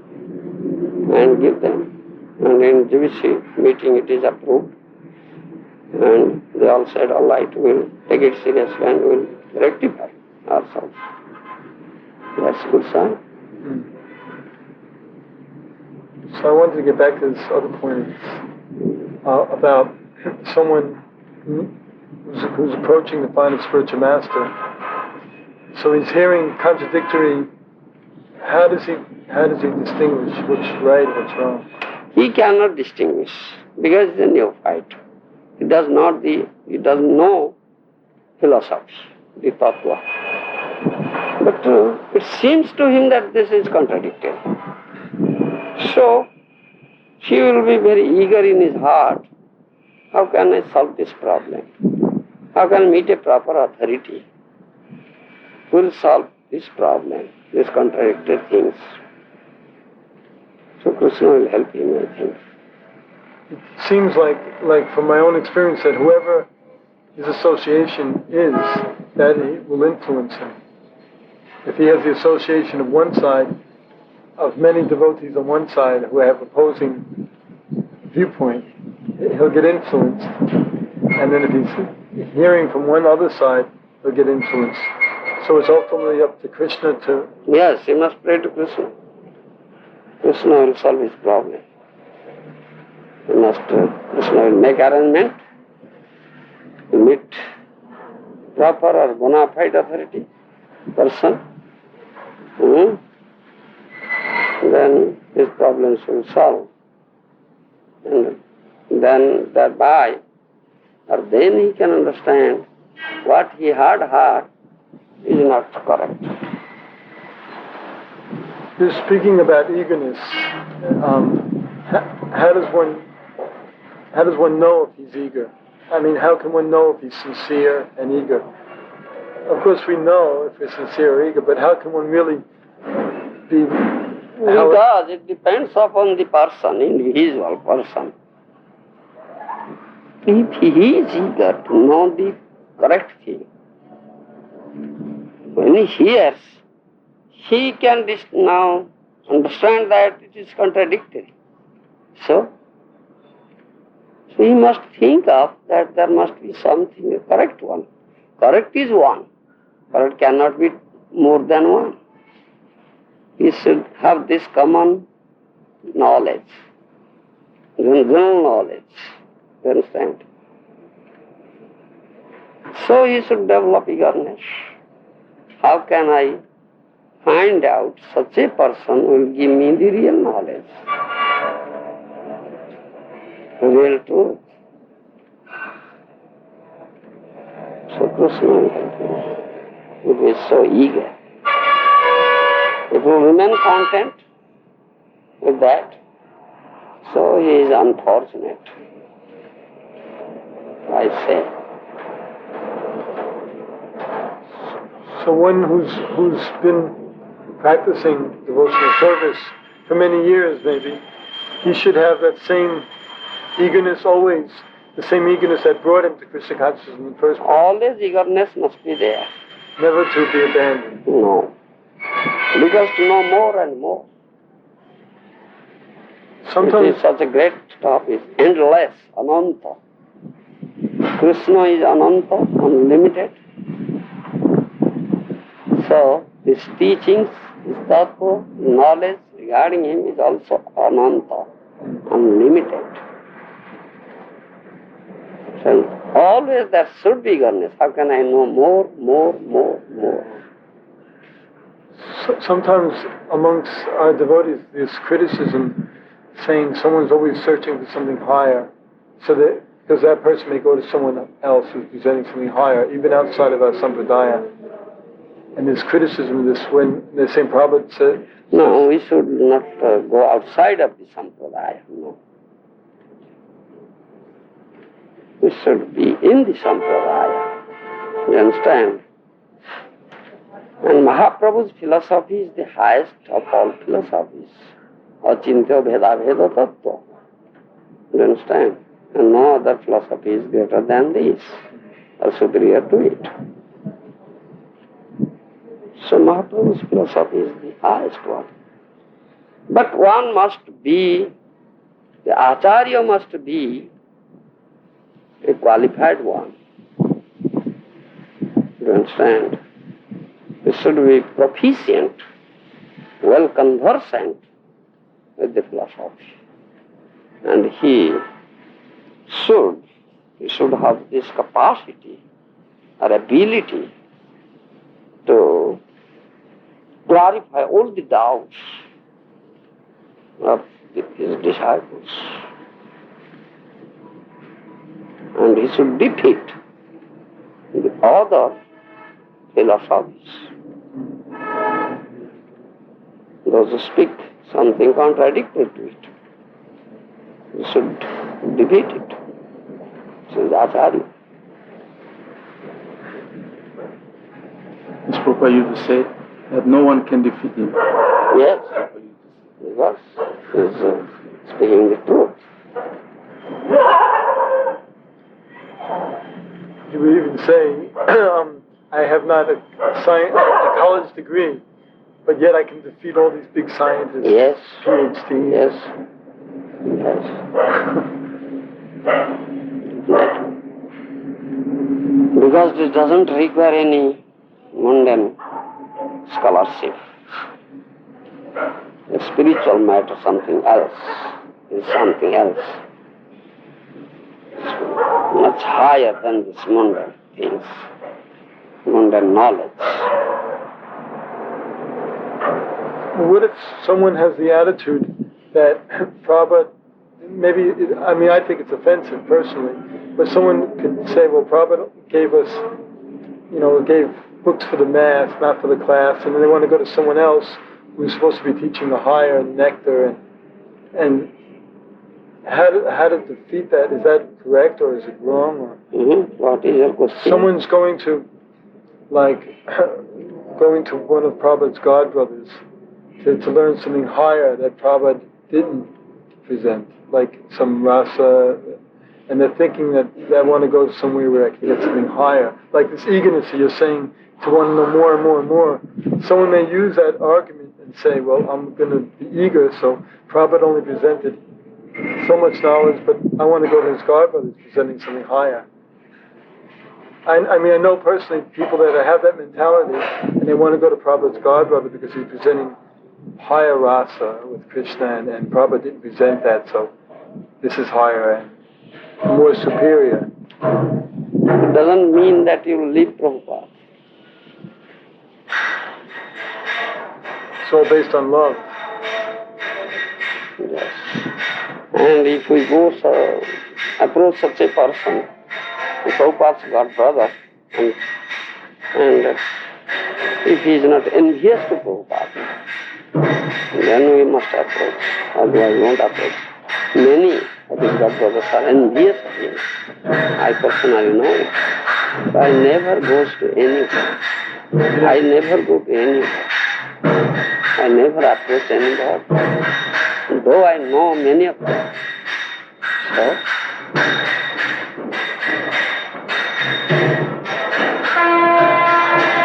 and give them. And in GBC meeting it is approved. And they all said, all right, we'll take it seriously and we'll rectify ourselves. That's a good sign. So I wanted to get back to this other point about someone who's approaching the final spiritual master. So he's hearing contradictory. How does he distinguish what's right and what's wrong? He cannot distinguish because he's a neophyte. He doesn't know philosophy, the tattva. But it seems to him that this is contradictory. So he will be very eager in his heart. How can I solve this problem? How can I meet a proper authority who will solve this problem, these contradictory things? So Krishna will help him, I think. It seems like from my own experience that whoever his association is, that he will influence him. If he has the association of one side, of many devotees on one side who have opposing viewpoint, he'll get influenced. And then if he's hearing from one other side, he'll get influenced. So it's ultimately up to Krishna to... Yes, he must pray to Krishna. Krishna will solve his problem. Krishna will make arrangement to meet proper or bona fide authority person. Then his problems will solve. And then thereby, or then he can understand what he had heard is not correct. You're speaking about eagerness. How does one know if he's eager? I mean, how can one know if he's sincere and eager? Of course, we know if we're sincere or eager, but how can one really be? Because it depends upon the person, individual person. If he is eager to know the correct thing, when he hears, he can now understand that it is contradictory. So he must think of that there must be something, a correct one. Correct is one. Correct cannot be more than one. He should have this common knowledge, general knowledge. You understand? So he should develop eagerness. How can I find out such a person will give me the real knowledge, real truth? So Krishna is so eager. If you remain content with that, so he is unfortunate, I say. So one who's been practicing devotional service for many years, maybe, he should have that same eagerness always, the same eagerness that brought him to Krishna consciousness in the first place. Always eagerness must be there. Never to be abandoned. No. Because to know more and more. Sometimes it is such a great topic, endless, ananta. Krishna is ananta, unlimited. So his teachings, his tattva, knowledge regarding him is also ananta, unlimited. So always there should be eagerness. How can I know more? Sometimes amongst our devotees, there's criticism saying someone's always searching for something higher, so that because that person may go to someone else who's presenting something higher, even outside of our sampradaya. And there's criticism of this when the same Prabhupada said... No, we should not go outside of the sampradaya, no. We should be in the sampradaya, you understand? And Mahaprabhu's philosophy is the highest of all philosophies. Achintya Veda Veda Tattva. You understand? And no other philosophy is greater than this, or superior to it. So Mahaprabhu's philosophy is the highest one. But one must be, the Acharya must be a qualified one. You understand? He should be proficient, well conversant with the philosophy. And he should have this capacity or ability to clarify all the doubts of his disciples. And he should defeat the other philosophies, those who speak something contradictory to it. He should defeat it. So is Acharya. It's proper you to say that no one can defeat him. Yes, because he is speaking the truth. You would even say, I have not a college degree, but yet I can defeat all these big scientists, Yes. PhDs. Yes. Because it doesn't require any mundane scholarship. A spiritual matter, something else, is something else. It's much higher than this mundane things, mundane knowledge. What if someone has the attitude that Prabhupada, I think it's offensive personally, but someone could say, well, Prabhupada gave us, gave books for the mass, not for the class, and then they want to go to someone else who's supposed to be teaching the higher nectar, and how to defeat that? Is that correct or is it wrong? Or What is your question? someone's going to one of Prabhupada's godbrothers to learn something higher that Prabhupada didn't present, like some rasa, and they're thinking that they want to go somewhere where I can get something higher. Like this eagerness that you're saying to want to know more and more and more. Someone may use that argument and say, well, I'm going to be eager, so Prabhupada only presented so much knowledge, but I want to go to his Garba that's presenting something higher. I mean, I know personally people that have that mentality, and they want to go to Prabhupada's Godbrother because he's presenting higher rasa with Krishna, and Prabhupada didn't present that, so this is higher and more superior. It doesn't mean that you will leave Prabhupada. It's all based on love. Yes. And if we go approach such a person, Prabhupada's Godbrother, and if he is not envious to Prabhupada, then we must approach, otherwise we won't approach. Many of his Godbrothers are envious of him. I personally know it. So I never go to anyone. I never go to anyone. I never approach anybody, though I know many of them. So,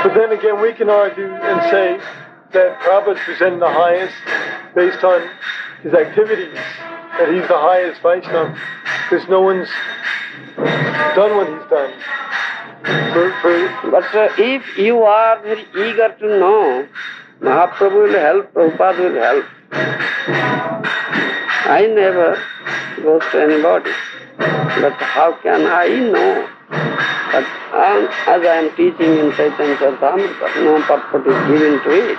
but then again, we can argue and say that Prabhupada is presenting the highest based on his activities, that he's the highest Vaishnava, because no one's done what he's done. But if you are very eager to know, Mahaprabhu will help, Prabhupada will help. I never go to anybody. But how can I know? But as I am teaching in Chaitanya Charitamrita, no purport is given to it.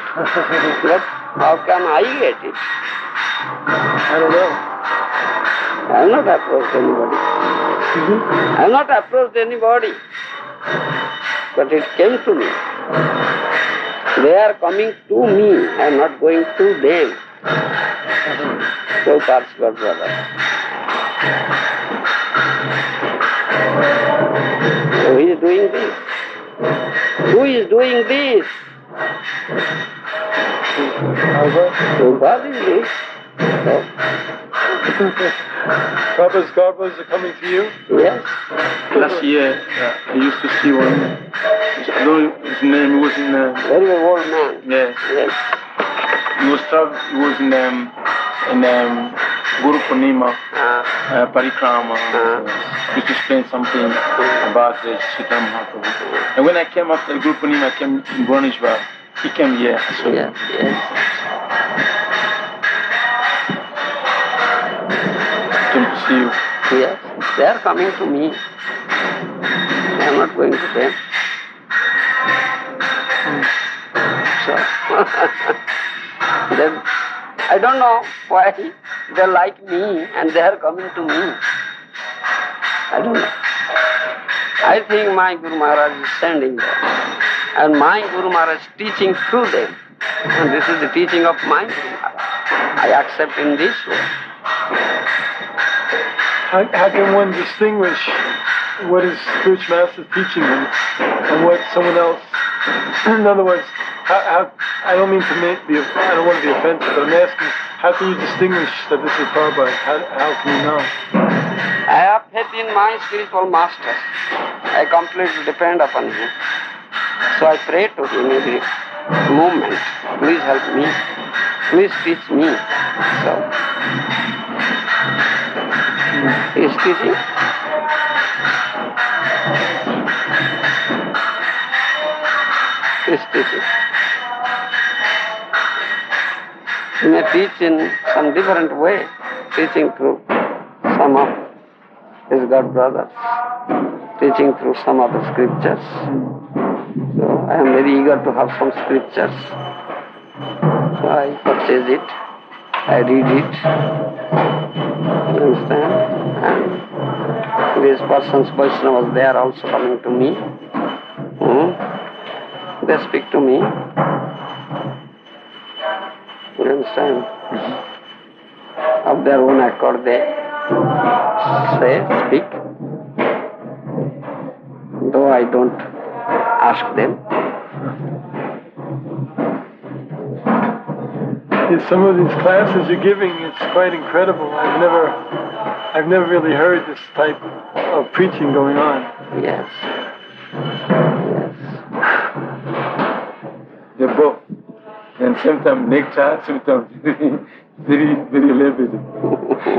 But how can I get it? I don't know. I have not approached anybody. I have not approached anybody. But it came to me. They are coming to me. I am not going to them. Prabhupada's Godbrother. So he is doing this. Who is doing this? Prabhupada is this. So. Prabhupada's Godbrothers are coming to you? Yes. Last year, I used to see one. I don't know his name. He was in. Very old man. Yes. Yes. He was in Guru Purnima, Parikrama. He used to explain something about the Chaitanya Mahaprabhu. And when I came after Guru Purnima, I came in Bhubaneswar. He came here. So Yes. came to see you. Yes. They are coming to me. I am not going to them. So, then I don't know why they like me and they are coming to me. I don't know. I think my Guru Maharaj is sending them. And my Guru Maharaj is teaching through them. And this is the teaching of my Guru Maharaj. I accept in this way. How can one distinguish what his spiritual master is teaching him and what someone else? In other words, how I don't mean to I don't want to be offensive, but I'm asking, how can you distinguish that this is Prabhupada? How can you know? I have faith in my spiritual master. I completely depend upon him. So I pray to him every moment. Please help me. Please teach me. So he is teaching. He is teaching. He may teach in some different way, teaching through some of his Godbrothers, teaching through some of the scriptures. So I am very eager to have some scriptures. So I purchase it, I read it, you understand? And these persons, Vaishnavas, they are also coming to me. They speak to me. You understand? Of their own accord they speak. Though I don't ask them. In some of these classes you're giving, it's quite incredible. I've never I've never really heard this type of preaching going on. Yes. They're both. And sometimes lecture, sometimes very, very level,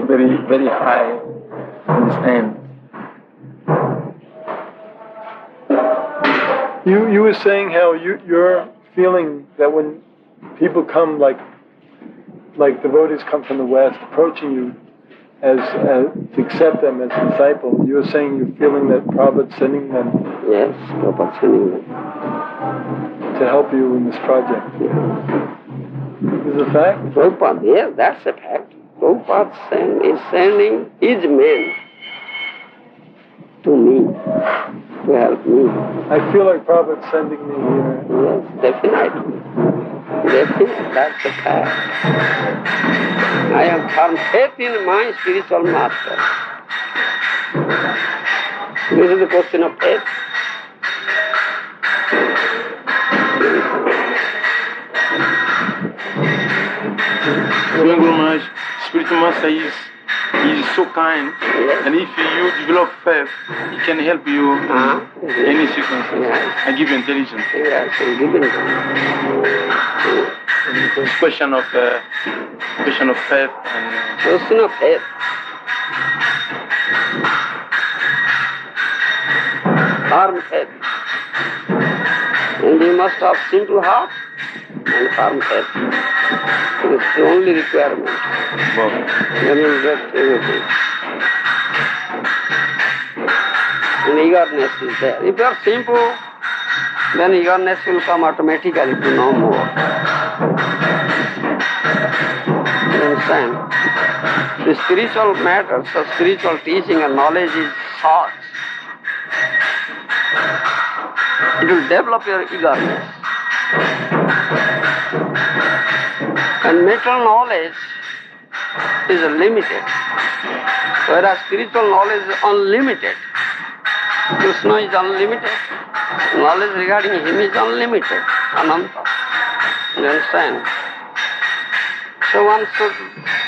very, very high. Understand? You were saying how you're feeling that when people come, like devotees come from the West, approaching you as to accept them as a disciple, you were saying you're feeling that Prabhupada's sending them. Yes, Prabhupada sending them. To help you in this project. Is it a fact? Prabhupada, yes, that's a fact. Prabhupada is sending his men to me, to help me. I feel like Prabhupada's sending me here. Yes, definitely. Definitely, that's a fact. I have firm faith in my spiritual master. This is the question of faith. Guru Maharaj, spiritual master is so kind, yes. And if you develop faith, he can help you in any circumstance. Yes. And give you intelligence. Yes, and give it. It's question of faith and Question of faith. Firm faith. And you must have simple heart and firm faith. It's the only requirement. Then you will get everything. And eagerness is there. If you are simple, then eagerness will come automatically to know more. You understand? The spiritual matters, the spiritual teaching and knowledge is short. It will develop your eagerness. And material knowledge is limited, whereas spiritual knowledge is unlimited. Krishna is unlimited. Knowledge regarding him is unlimited, ananta. You understand? So one should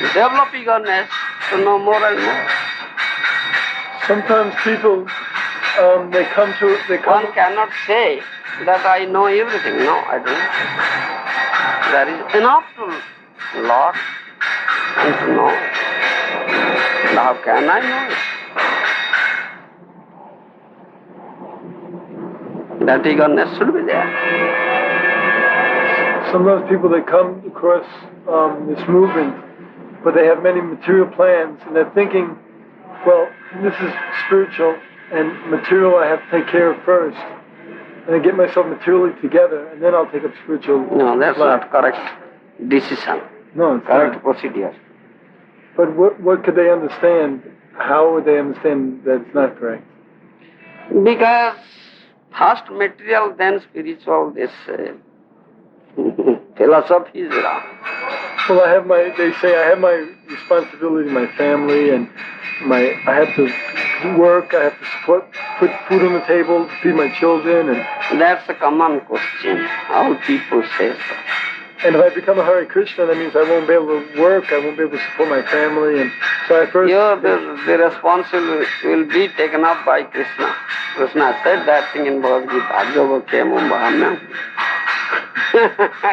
develop eagerness to know more and more. Sometimes people, they come. One cannot say that I know everything. No, I don't. There is enough to learn and to know. How can I know it? That eagerness should be there. Sometimes people, they come across this movement, but they have many material plans, and they're thinking, well, this is spiritual, and material I have to take care of first, and I get myself materially together, and then I'll take up spiritual. No, that's not correct decision. No, it's correct not. procedure. But what could they understand? How would they understand that it's not correct? Because first material, then spiritual, this philosophy is wrong. Well, they say I have my responsibility, my family, and I have to work, I have to put food on the table, feed my children, and that's a common question. All people say so. And if I become a Hare Krishna, that means I won't be able to work, I won't be able to support my family, and so I first... The responsibility will be taken up by Krishna. Krishna said that thing in Bhagavad Gita.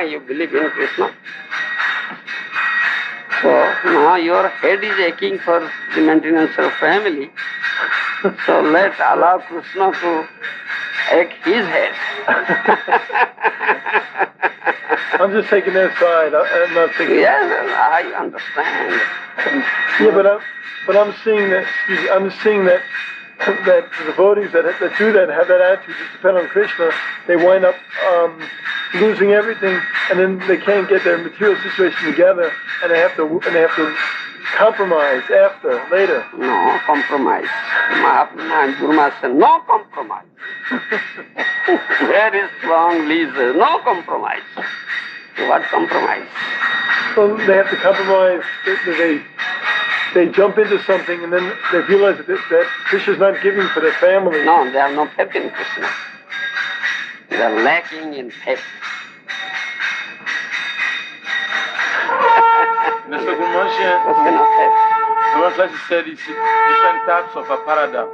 You believe in Krishna? So now your head is aching for the maintenance of family. So allow Krishna to ache his head. I'm just taking their side. I'm not thinking. Yes, I understand. Yeah, but I'm seeing that. I'm seeing that the devotees that do that, have that attitude, just depend on Krishna, they wind up losing everything, and then they can't get their material situation together, and they have to compromise later. No compromise. My Guru Master, no compromise. Very strongly says, no compromise. What compromise? So they have to compromise. They jump into something, and then they realize that Krishna's not giving for their family. No, they have no faith in Krishna. They are lacking in faith. N'est-ce pas, Guru Maharaj? Question of faith. Maharaja said it's different types of aparada,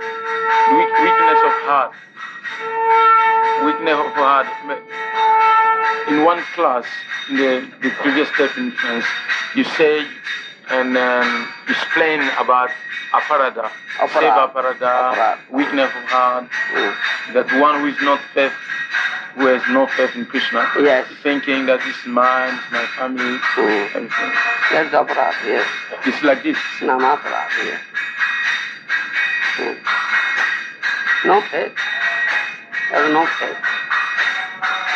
weakness of heart. Weakness of heart. In one class, in the previous step in France, you say and explain about aparada, seva aparada, weakness of heart, that one who is not faith, who has no faith in Krishna, yes, thinking that this is mine, it's my family, everything. That's aparad, yes. It's like this. Namaparad, yes. No faith. There is no faith.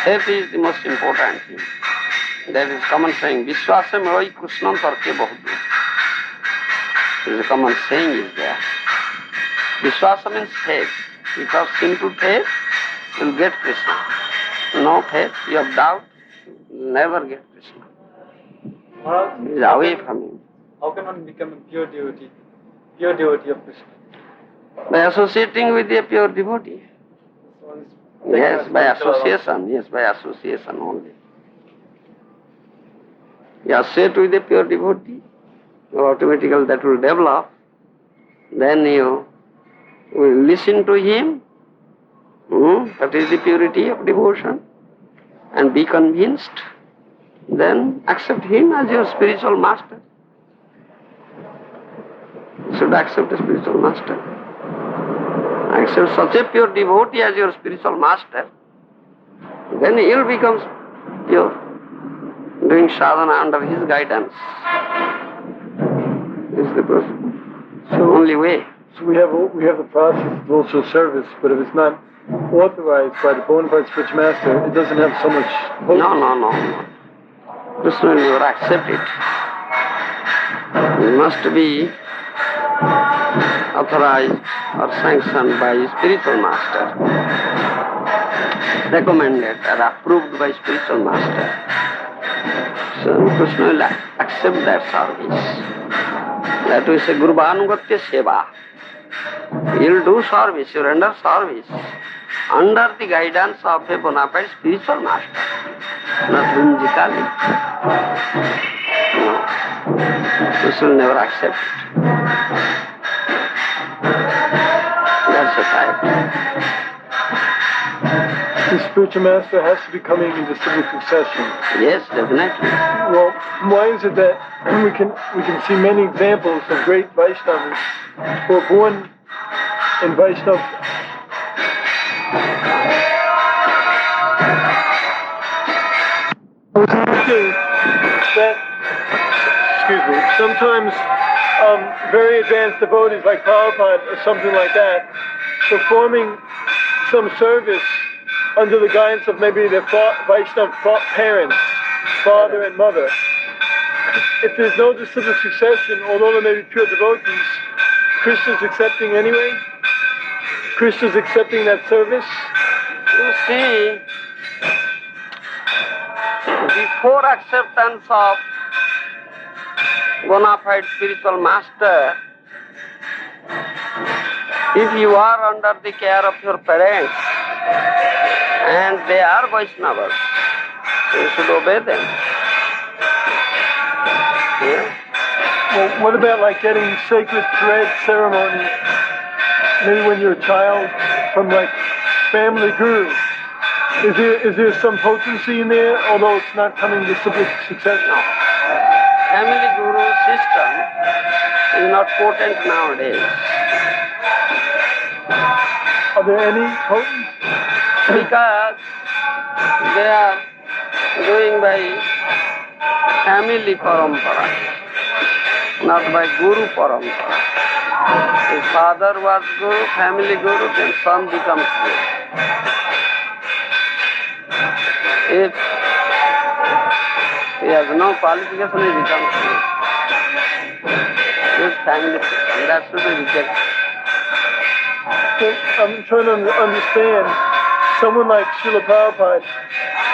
Faith is the most important thing. There is common saying, Vishwasam roi Krishnam tarke bahudu. There is a common saying is there. Vishwasa means faith. If you have simple faith, you will get Krishna. No faith, you have doubt, you will never get Krishna. It is away from him. How can one become a pure devotee of Krishna? By associating with a pure devotee. Yes, by association. Yes, by association only. You associate with a pure devotee, automatically that will develop. Then you will listen to him. That is the purity of devotion. And be convinced. Then accept him as your spiritual master. You should accept a spiritual master. Accept such a pure devotee as your spiritual master. Then he will become pure, doing sadhana under his guidance. This is the only way. So we have the process of devotional service, but if it's not authorized by the bona fide spiritual master, it doesn't have so much hope. No. Krishna will never accept it. It must be authorized or sanctioned by spiritual master, recommended or approved by spiritual master. So Krishna will accept that service. That we say Gurvanugatya Seva. You will do service, you render service under the guidance of a bona fide spiritual master, not whimsically. No. Krishna will never accept it. That's a fact. The spiritual master has to be coming in distinct succession. Yes, definitely. Well, why is it that we can see many examples of great Vaishnavas who are born in Vaishnav? Sometimes very advanced devotees like Prabhupada or something like that, performing some service under the guidance of maybe their Vaishnav parents, father and mother. If there's no disciplic succession, although there may be pure devotees, Krishna's accepting anyway? Krishna's accepting that service? You see, before acceptance of bona fide spiritual master, if you are under the care of your parents and they are Vaishnavas, you should obey them. Yeah. Well, what about like getting sacred thread ceremony, maybe when you're a child, from like family guru? Is there some potency in there, although it's not coming to success? No. Family guru system is not potent nowadays. Are there any potent? Because they are doing by family parampara, not by guru parampara. If father was guru, family guru, then son becomes guru. If he has no qualification, he becomes guru. This family system, that should be rejected. I'm trying to understand, someone like Srila Prabhupada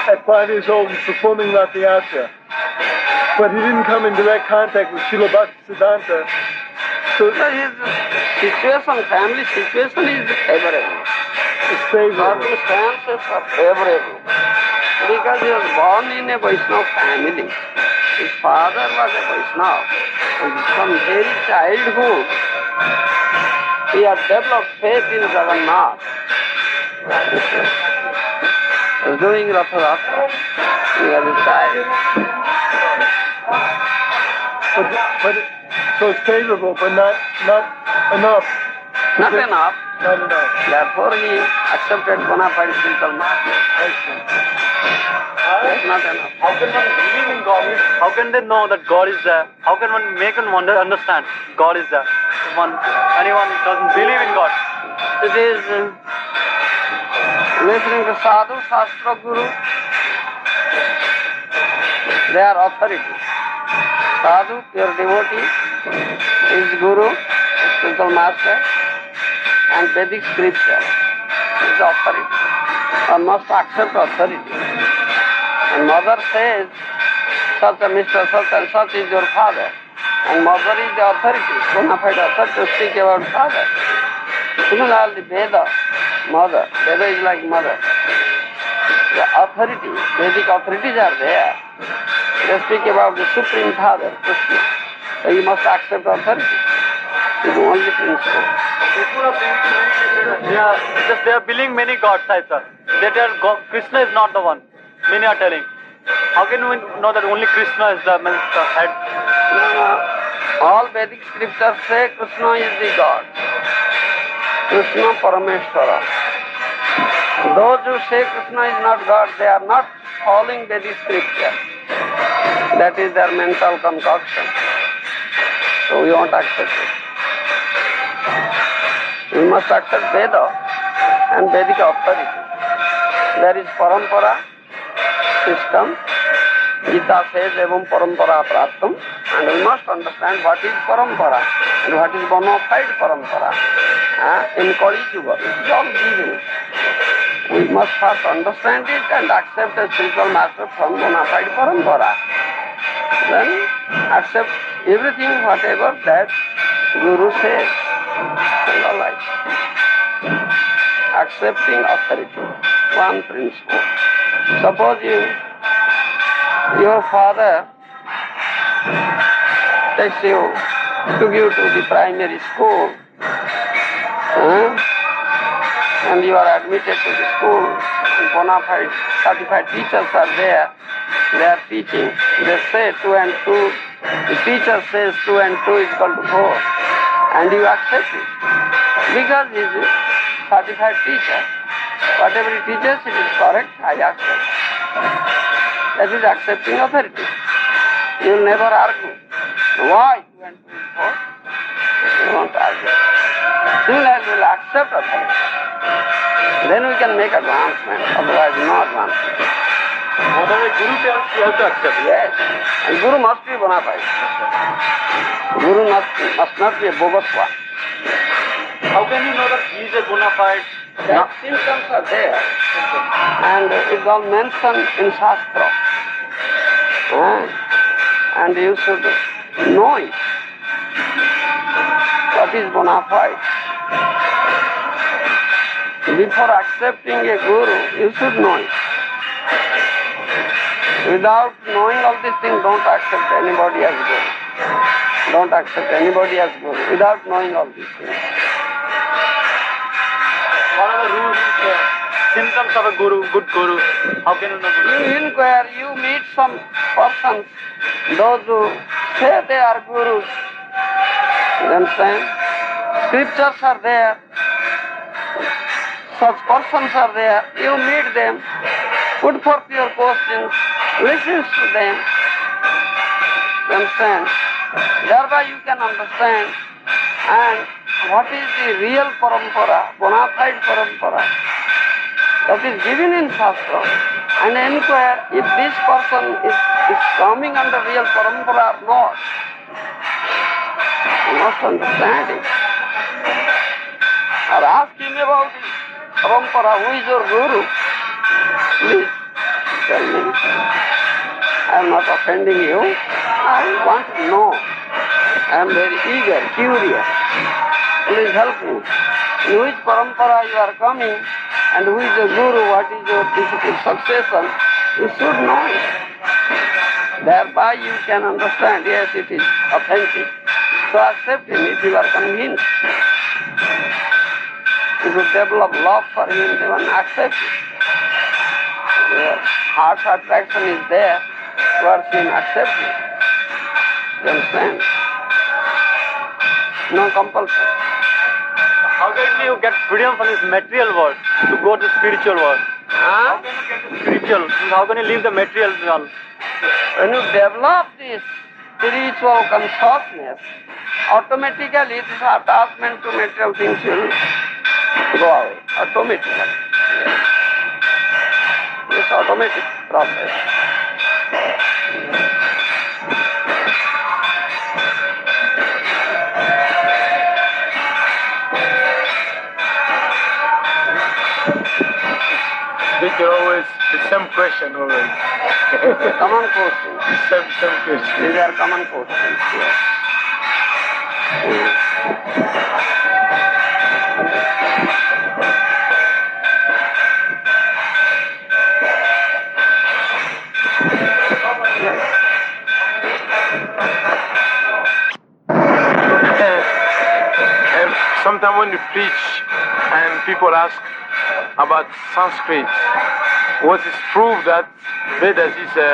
at 5 years old is performing Rath Yatra, but he didn't come in direct contact with Srila Bhaktisiddhanta. So his situation, family situation is favorable. It's favorable. Circumstances are favorable. Because he was born in a Vaishnava family. His father was a Vaishnava. from very childhood, he has developed faith in Jagannath. He was doing Ratha Yatra. He was a child. But so it's favorable, but not enough. Not enough. Not enough. Therefore, he accepted bona fide spiritual master. That's not enough. How can one believe in God? How can they know that God is there? How can one make one understand God is there? If anyone doesn't believe in God. It is listening to sadhu, shastra, guru. They are authority. Sadhu, your devotee, is guru, spiritual master, and Vedic scripture is authority. One must accept authority. And mother says, such a Mr. Such and such is your father. And mother is the authority, bona fide authority to speak about father. Similarly, Veda, mother. Veda is like mother. The authority, Vedic authorities are there. They speak about the Supreme Father, Krishna. So you must accept authority. It is the only principle. People are they are believing many gods, sir. They tell Krishna is not the one. Many are telling. How can we know that only Krishna is the head? No. All Vedic scriptures say Krishna is the God. Krishna Parameshwara. Those who say Krishna is not God, they are not following Vedic scripture. That is their mental concoction. So we won't accept it. We must accept Veda and Vedic authority. There is parampara system. Gita says evam parampara praptam, and we must understand what is parampara and what is bona fide parampara. In Kali Yuga, it is all given. We must first understand it and accept a spiritual master from bona fide parampara. Then accept everything whatever that Guru says. And all right. Accepting authority, one principle. Suppose your father takes you, took you to the primary school, and you are admitted to the school, bona fide certified teachers are there, they are teaching. They say 2 and 2, the teacher says 2 and 2 is equal to 4, and you accept it because he is a certified teacher. Whatever he teaches, it is correct, I accept. That is accepting authority. You will never argue. Why 2 and 2 is 4? You won't argue. Similarly, we will accept authority. Then we can make advancement, otherwise no advancement. Whatever Guru tells, you have to accept. Yes, and Guru must be bona fide. Guru must not be a Bhubaneswar. How can you know that he is a bona fide? The symptoms are there, and it's all mentioned in Shastra. And you should know it. What is bona fide? Before accepting a Guru, you should know it. Without knowing all these things, don't accept anybody as Guru. Don't accept anybody as Guru without knowing all these things. What are the rules, symptoms of a guru, good guru? How can you know good guru? You inquire, you meet some persons, those who say they are gurus. You understand? Scriptures are there. Such persons are there. You meet them, put forth your questions, listen to them. You understand? Thereby you can understand and what is the real parampara, bona fide parampara that is given in Shastra, and inquire if this person is coming under real parampara or not. You must understand it. Or ask him about it. Parampara, who is your Guru? Please tell me. I am not offending you. I want to know. I am very eager, curious. Please help me. In which parampara you are coming and who is your Guru, what is your disciple succession, you should know it. Thereby you can understand, yes, it is authentic. So accept him if you are convinced. If you develop love for him, then accept him. Your heart's attraction is there towards him, accept him. You understand? No compulsion. How can you get freedom from this material world to go to spiritual world? Huh? How can you get to spiritual? How can you leave the material world? When you develop this spiritual consciousness, automatically this attachment to material things will go away. Automatically. Yes. It's automatic process. These are always the same question always. Common questions. Same question. These are common questions. Yes. And sometimes when you preach and people ask about Sanskrit, what is proof that Vedas is the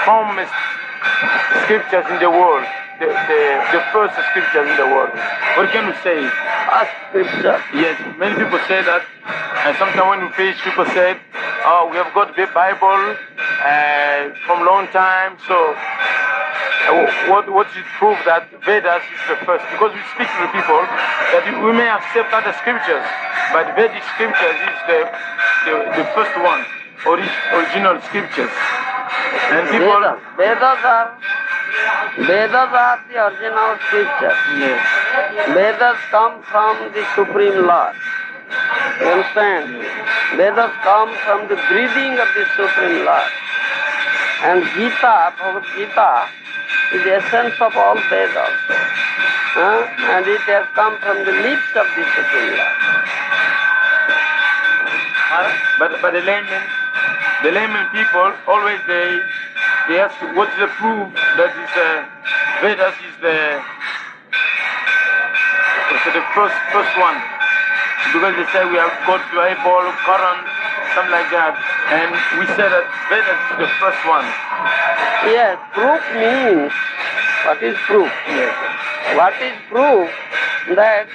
firmest scriptures in the world, the first scriptures in the world. What can you say? First scripture. Yes, many people say that, and sometimes when we preach, people say, "Oh, we have got the Bible from long time." So, what is proof that Vedas is the first? Because we speak to the people that we may accept other scriptures, but Vedic scriptures is the first one, original scriptures. And people, Vedas are the original scriptures. yes, Vedas come from the Supreme Lord. You understand? Vedas come from the breathing of the Supreme Lord. And Gita, Bhagavad Gita, is the essence of all Vedas. And it has come from the lips of the Supreme Lord. but the layman people always they ask what's the proof that is Vedas is the first one, because they say we have got Bible, Quran, something like that, and we say that Vedas is the first one. Yes, proof means, what is proof? Yes. What is proof that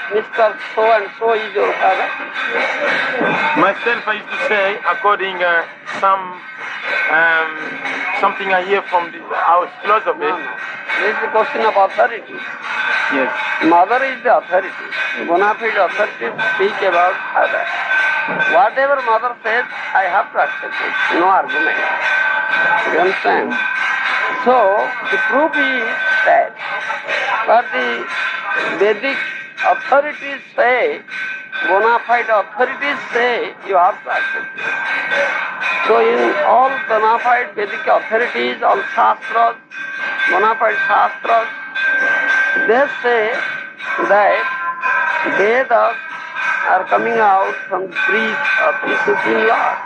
Mr. So-and-so is your father? Myself, I used to say, according something I hear from our philosophy. No. This is a question of authority. Yes. Mother is the authority. Bona fide authority speak about father. Whatever mother says, I have to accept it. No argument. You understand? So, the proof is that. But the Vedic authorities say, bona fide authorities say, you have to accept it. So in all bona fide Vedic authorities, all shastras, bona fide shastras, they say that Vedas are coming out from the breath of the Supreme Lord.